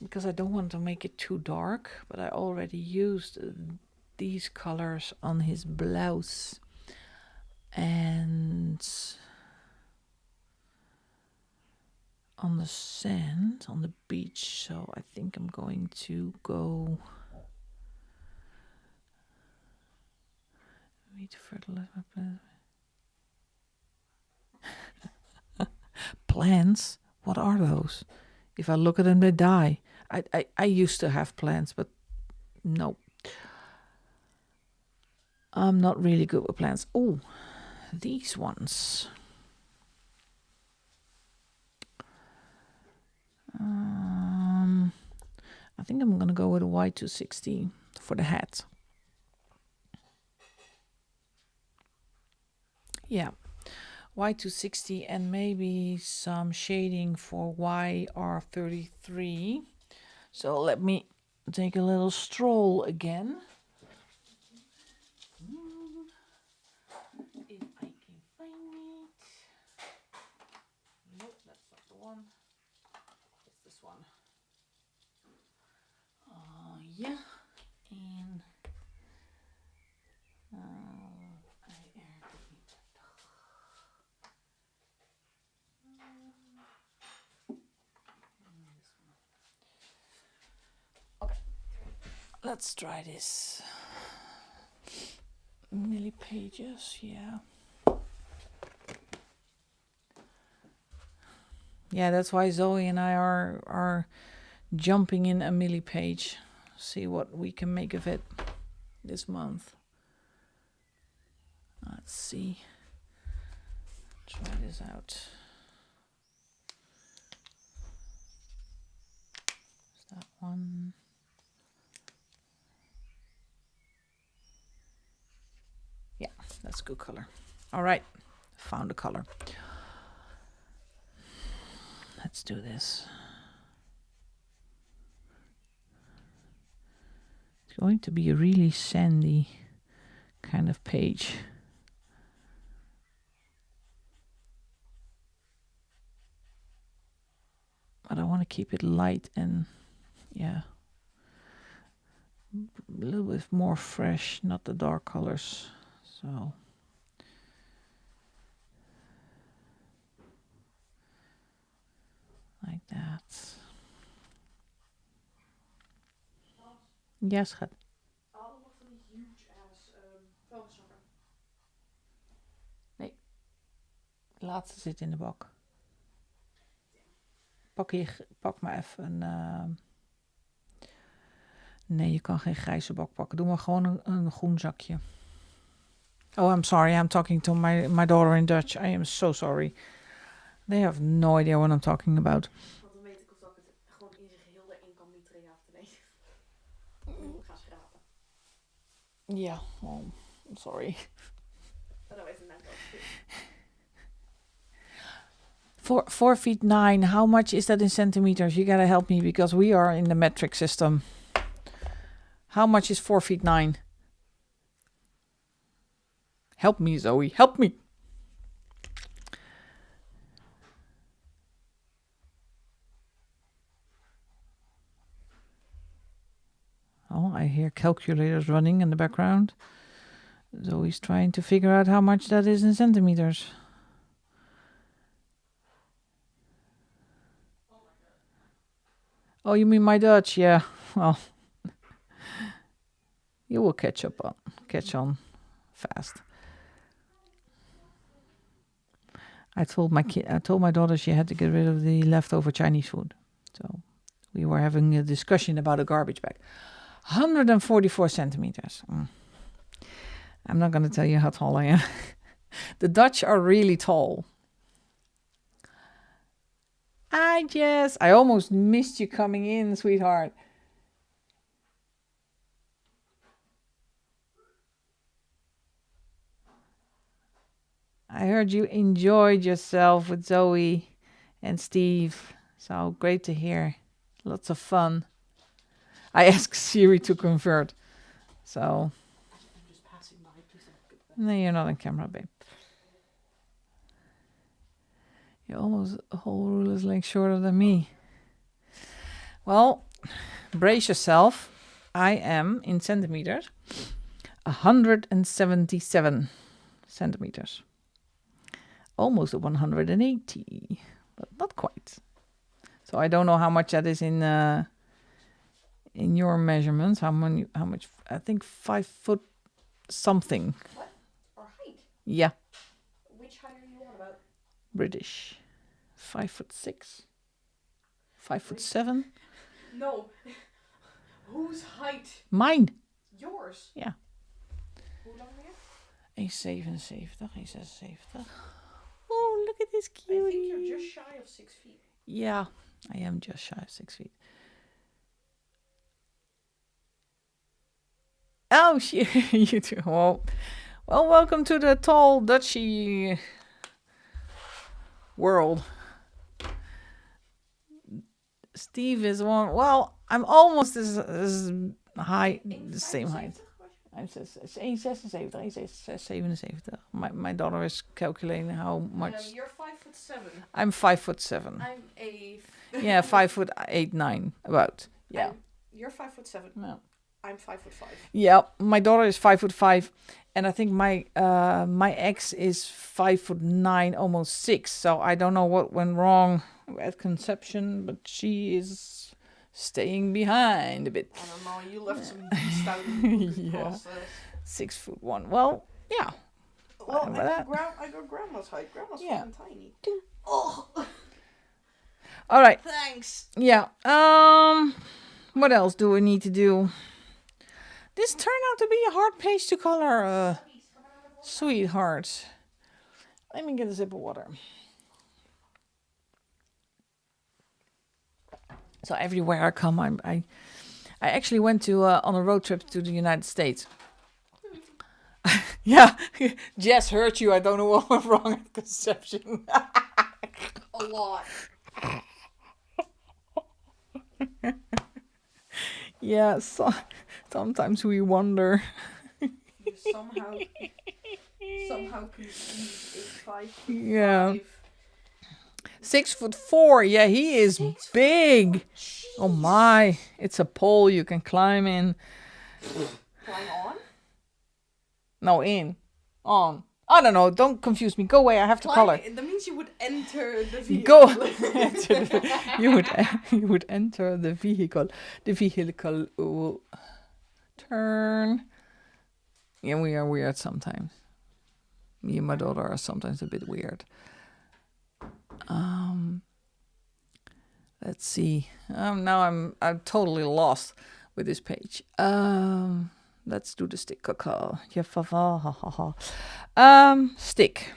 Because I don't want to make it too dark, but I already used these colors on his blouse and on the sand, on the beach. So I think I'm going to go plants. What are those? If I look at them, they die. I used to have plants, but no. I'm not really good with plants. Oh, these ones. I think I'm going to go with a Y260 for the hat. Yeah, Y260 and maybe some shading for YR33. So let me take a little stroll again. If I can find it. Nope, that's not the one. It's this one. Yeah, and okay, let's try this. Milli pages, yeah. Yeah, that's why Zoe and I are jumping in a milli page. See what we can make of it this month. Let's see. Try this out. Is that one? Yeah, that's a good color. All right, found a color. Let's do this. It's going to be a really sandy kind of page. But I want to keep it light and, yeah, a little bit more fresh, not the dark colors. So like that. Yes, schat. Allemaal van die huge ass vuilniszakken. Nee. De laatste zit in de bak. Pak maar even een... Nee, je kan geen grijze bak pakken. Doe maar gewoon een groen zakje. Oh, I'm sorry. I'm talking to my daughter in Dutch. I am so sorry. They have no idea what I'm talking about. Want dan weet ik of ik het gewoon in zijn geheel erin kan mieteren, ja of nee. Ik ga schrapen. Yeah, well, I'm sorry. Otherwise, I'm not going to. 4'9", how much is that in centimeters? You gotta help me because we are in the metric system. How much is 4'9"? Help me, Zoe, help me. Oh, I hear calculators running in the background. Zoe's trying to figure out how much that is in centimeters. Oh, you mean my Dutch? Yeah. Well, you will catch on fast. I told my daughter she had to get rid of the leftover Chinese food. So we were having a discussion about a garbage bag. 144 centimeters. I'm not going to tell you how tall I am. The Dutch are really tall. I almost missed you coming in, sweetheart. I heard you enjoyed yourself with Zoe and Steve. So great to hear. Lots of fun. I asked Siri to convert. So. I'm just passing by. Please don't get that. No, you're not on camera, babe. You're almost a whole ruler's length shorter than me. Well, brace yourself. I am, in centimeters, 177 centimeters. Almost 180, but not quite. So I don't know how much that is in your measurements. How much? I think 5 foot something. What? Or height? Yeah. Which height are you on about? British. 5'6". 5'7". No. Whose height? Mine. Yours? Ja. Hoe lang meer? 1,77, 1,76. Oh, look at this cutie. I think you're just shy of 6 feet. Yeah, I am just shy of 6 feet. Oh, you too. Well, welcome to the tall Dutchy world. Steve is one. Well, I'm almost as high, the same height. I'm 1,76. My daughter is calculating how much. You're 5'7". I'm 5'7". I'm a. Yeah, 5'8", 9", about. Yeah. You're 5'7". No. I'm 5'5". Yeah, my daughter is 5'5", and I think my ex is 5'9", almost 6. So I don't know what went wrong at conception, but she is staying behind a bit. I don't know. You left some beast out in the process. 6'1". Well, yeah. Well, I got grandma's height. Grandma's fucking tiny. Oh. All right. Thanks. Yeah. What else do we need to do? This turned out to be a hard page to color, sweetheart. Let me get a sip of water. So everywhere I come, I actually went to on a road trip to the United States. Yeah, Jess hurt you. I don't know what went wrong at conception. A lot. Yeah, so sometimes we wonder. You somehow confused a 5 foot Yeah. 5. 6'4". Yeah, he is big. Oh my! It's a pole you can climb in. Climb on? No, in, on. I don't know. Don't confuse me. Go away. I have to color. That means you would enter the vehicle. Go. You would enter the vehicle. The vehicle will turn. Yeah, we are weird sometimes. Me and my daughter are sometimes a bit weird. Let's see. Now I'm totally lost with this page. Let's do the stick. Stick.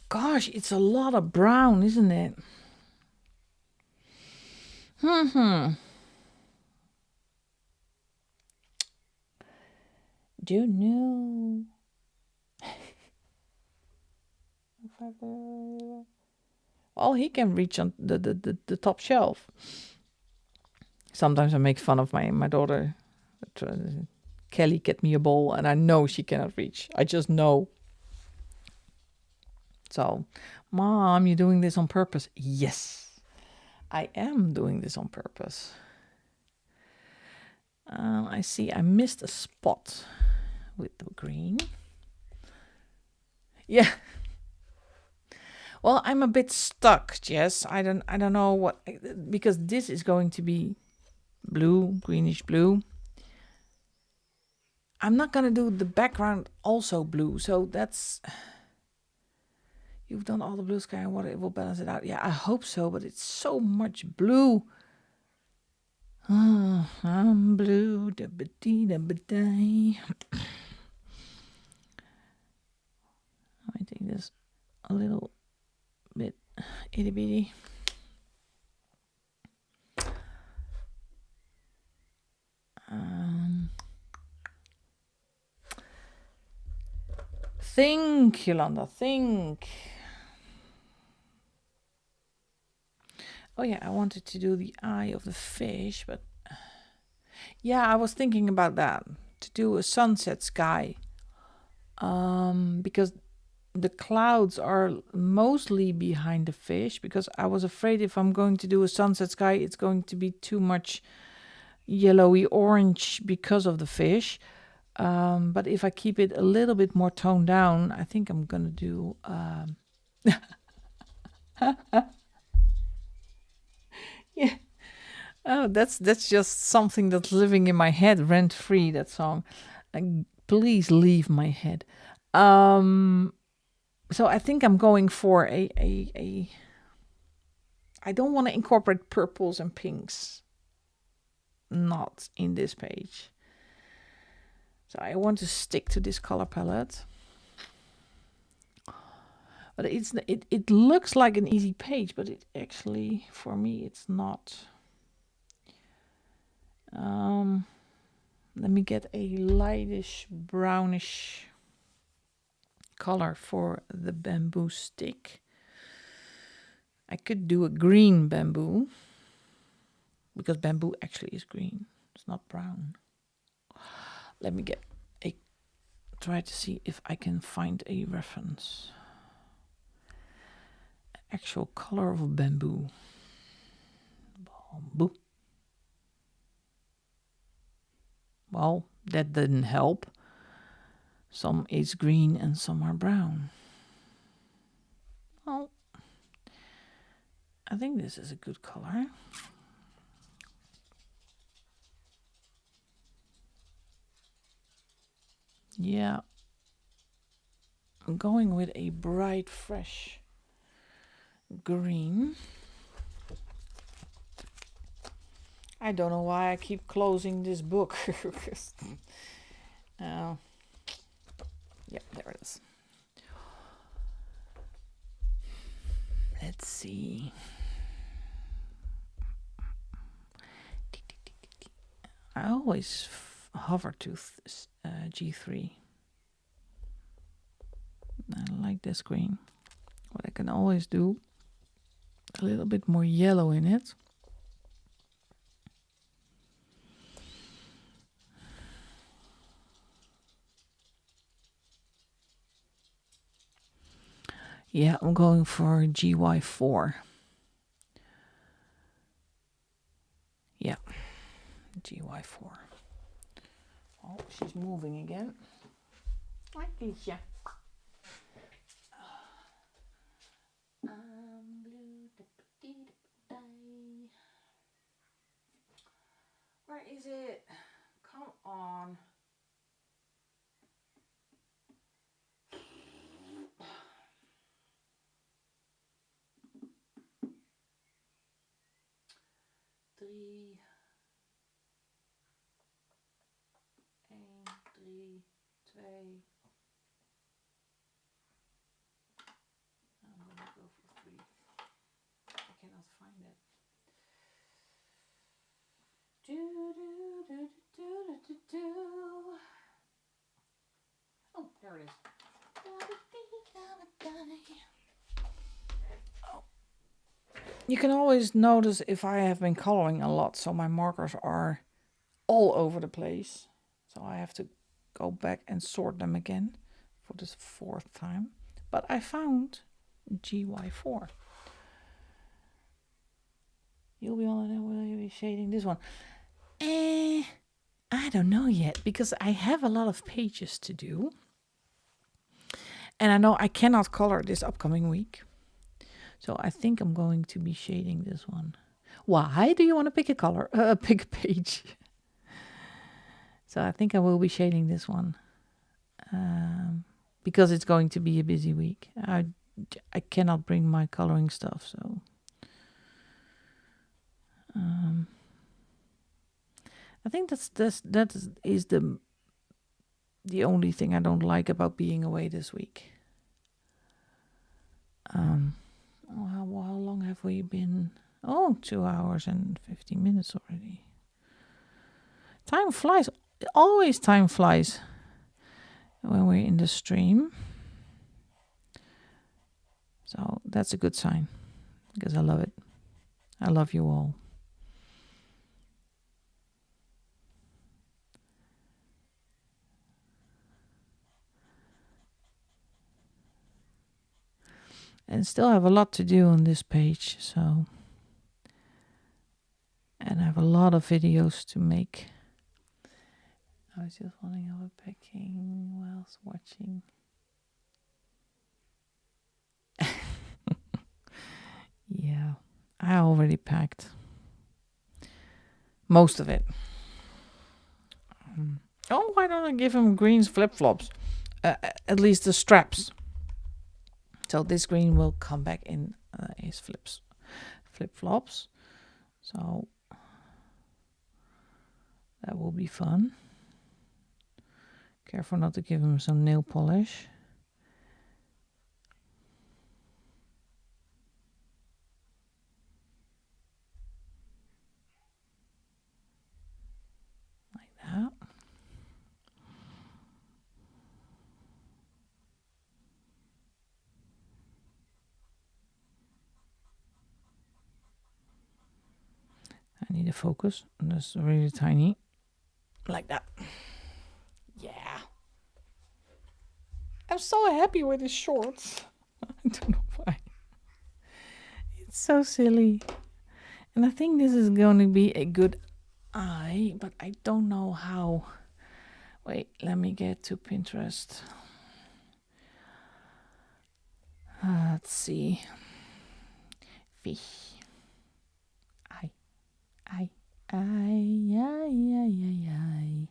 Gosh, it's a lot of brown, isn't it? Do you know? Well, he can reach on the top shelf. Sometimes I make fun of my daughter. Kelly, get me a bowl, and I know she cannot reach. I just know. So, Mom, you're doing this on purpose. Yes, I am doing this on purpose. I see I missed a spot with the green. Yeah. Well, I'm a bit stuck, Jess. I don't know what, because this is going to be blue, greenish blue. I'm not gonna do the background also blue, so that's. You've done all the blue sky and water. It will balance it out. Yeah, I hope so, but it's so much blue. I'm blue. I think this a little bit itty bitty. Think, Jolanda, think. Oh yeah, I wanted to do the eye of the fish, but yeah, I was thinking about that, to do a sunset sky, because the clouds are mostly behind the fish, because I was afraid if I'm going to do a sunset sky, it's going to be too much yellowy orange because of the fish. But if I keep it a little bit more toned down, I think I'm gonna do. Yeah. Oh, that's just something that's living in my head rent free. That song. Please leave my head. So I think I'm going for a. I don't want to incorporate purples and pinks. Not in this page. So I want to stick to this color palette. But it looks like an easy page, but it actually, for me, it's not. Let me get a lightish brownish color for the bamboo stick. I could do a green bamboo, because bamboo actually is green. It's not brown. Let me try to see if I can find a reference. Actual color of bamboo. Bamboo. Well, that didn't help. Some is green and some are brown. Oh, I think this is a good color. Yeah. I'm going with a bright, fresh green. I don't know why I keep closing this book. Yeah, there it is. Let's see. I always hover to G3. I like this green. What I can always do, a little bit more yellow in it. Yeah, I'm going for GY4. Yeah, GY4. Oh, she's moving again. Hi, Kiesje. Where is it? Come on. Drie. 1, 3, 2. I'm gonna go for 3. I cannot find it. Oh, there it is. Oh. You can always notice if I have been coloring a lot, so my markers are all over the place. So I have to go back and sort them again for the 4th time. But I found GY4. You'll be on it. Will you be shading this one? I don't know yet, because I have a lot of pages to do. And I know I cannot color this upcoming week. So I think I'm going to be shading this one. Why do you want to pick a color? Pick a page. So I think I will be shading this one. Because it's going to be a busy week. I cannot bring my coloring stuff, so I think that is the only thing I don't like about being away this week. How long have we been? Oh, 2 hours and 15 minutes already. Time flies. Always time flies when we're in the stream. So that's a good sign, because I love it. I love you all. and still have a lot to do on this page. So, and I have a lot of videos to make. I was just wondering how we're packing whilst watching. Yeah, I already packed most of it. Oh, why don't I give him green flip-flops? At least the straps. So this green will come back in his flip-flops. So that will be fun. Careful not to give him some nail polish. Like that. I need a focus. That's really tiny. Like that. Yeah. I'm so happy with his shorts. I don't know why. It's so silly. And I think this is going to be a good eye, but I don't know how. Wait, let me get to Pinterest. Let's see. Fish. Eye. Eye. Eye. Eye.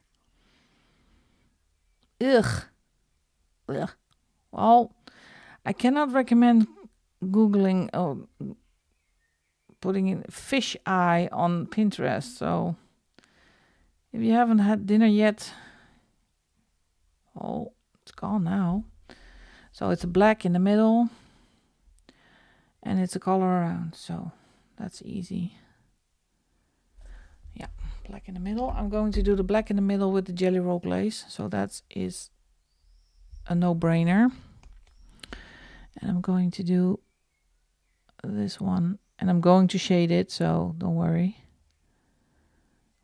Ugh. Ugh. Well, I cannot recommend Googling or putting in fish eye on Pinterest. So if you haven't had dinner yet, oh, it's gone now. So it's a black in the middle and it's a color around. So that's easy. Yeah, black in the middle. I'm going to do the black in the middle with the jelly roll glaze. So that is a no-brainer. And I'm going to do this one. And I'm going to shade it, so don't worry.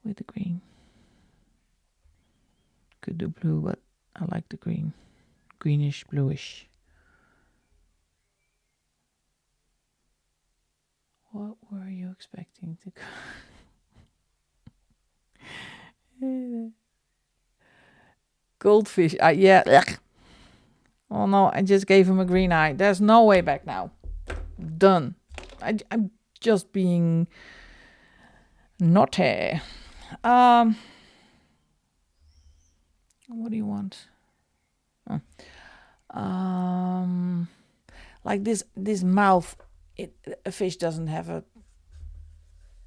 With the green. Could do blue, but I like the green. Greenish, bluish. What were you expecting to go? Goldfish. Yeah. Ugh. Oh no, I just gave him a green eye. There's no way back now. Done. I'm just being naughty. What do you want? Like this mouth. A fish doesn't have a.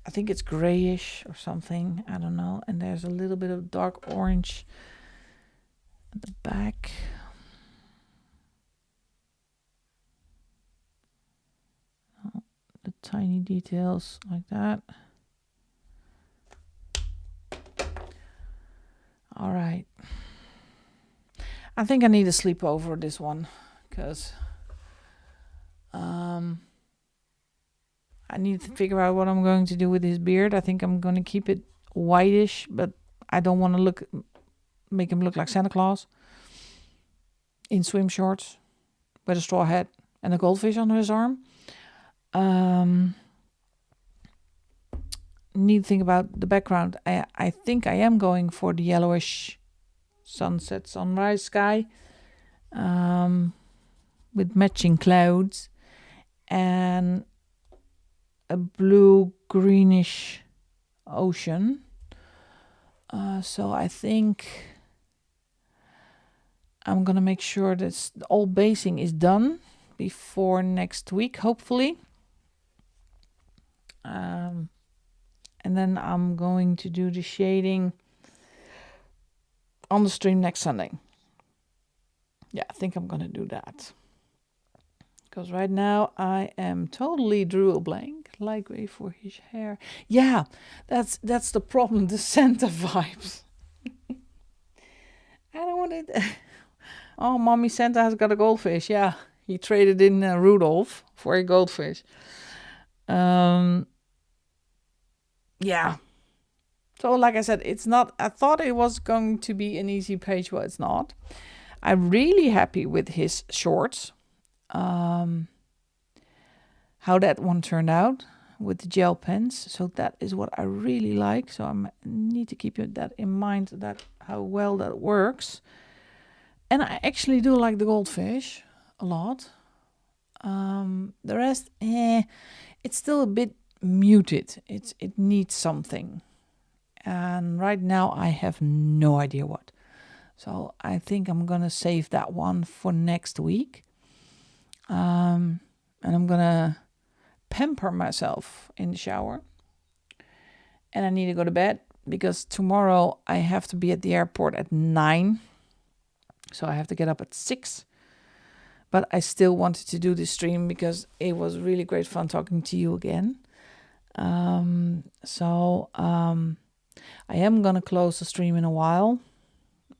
I think it's grayish or something. I don't know. And there's a little bit of dark orange at the back. Oh, the tiny details like that. All right. I think I need to sleep over this one because I need to figure out what I'm going to do with his beard. I think I'm going to keep it whitish, but I don't want to make him look like Santa Claus in swim shorts with a straw hat and a goldfish under his arm. Need to think about the background. I think I am going for the yellowish sunset sunrise sky with matching clouds and a blue greenish ocean. So I think I'm gonna make sure that all basing is done before next week, hopefully. And then I'm going to do the shading on the stream next Sunday. Yeah, I think I'm gonna do that. Because right now I am totally drool blank, light gray for his hair. Yeah, that's the problem, the Santa vibes. I don't want it. Oh, Mommy Santa has got a goldfish. Yeah, he traded in Rudolph for a goldfish. Yeah. So like I said, it's not, I thought it was going to be an easy page, but it's not. I'm really happy with his shorts. how that one turned out with the gel pens. So that is what I really like. So I need to keep that in mind, that how well that works. And I actually do like the goldfish a lot. The rest, it's still a bit muted. It needs something. And right now I have no idea what. So I think I'm going to save that one for next week. And I'm going to pamper myself in the shower. And I need to go to bed because tomorrow I have to be at the airport at 9. So I have to get up at 6. But I still wanted to do this stream because it was really great fun talking to you again. I am going to close the stream in a while.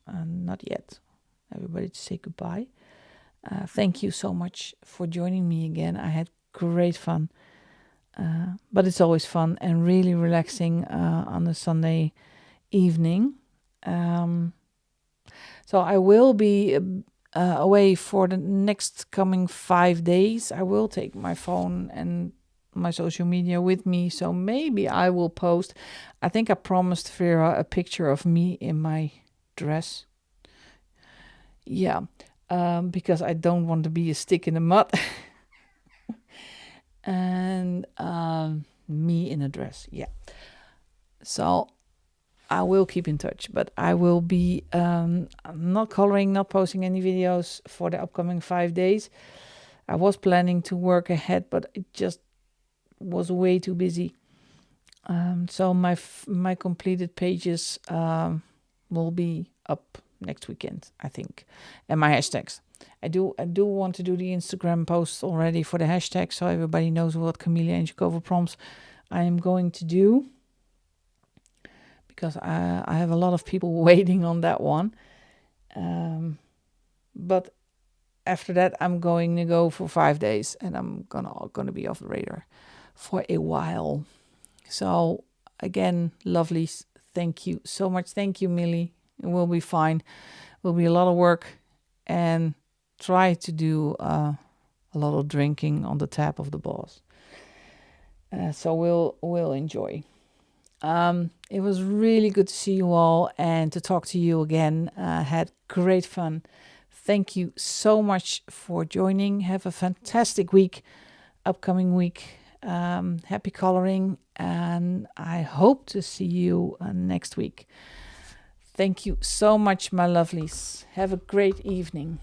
Not yet. Everybody to say goodbye. Thank you so much for joining me again. I had great fun. But it's always fun and really relaxing on a Sunday evening. So I will be away for the next coming 5 days. I will take my phone and my social media with me. So maybe I will post. I think I promised Vera a picture of me in my dress. Yeah, because I don't want to be a stick in the mud. And me in a dress. Yeah. So I will keep in touch, but I will be not coloring, not posting any videos for the upcoming 5 days. I was planning to work ahead, but it just was way too busy. So my completed pages will be up next weekend, I think, and my hashtags. I do want to do the Instagram posts already for the hashtag, so everybody knows what Camelia and Jacobo prompts I am going to do. Because I have a lot of people waiting on that one. But after that, I'm going to go for 5 days, and I'm gonna be off the radar for a while. So again, lovelies, thank you so much. Thank you, Millie. It will be fine. It will be a lot of work, and try to do a lot of drinking on the tap of the boss. So we'll enjoy. It was really good to see you all and to talk to you again. Had great fun. Thank you so much for joining. Have a fantastic week, upcoming week. Happy coloring, and I hope to see you next week. Thank you so much, my lovelies. Have a great evening.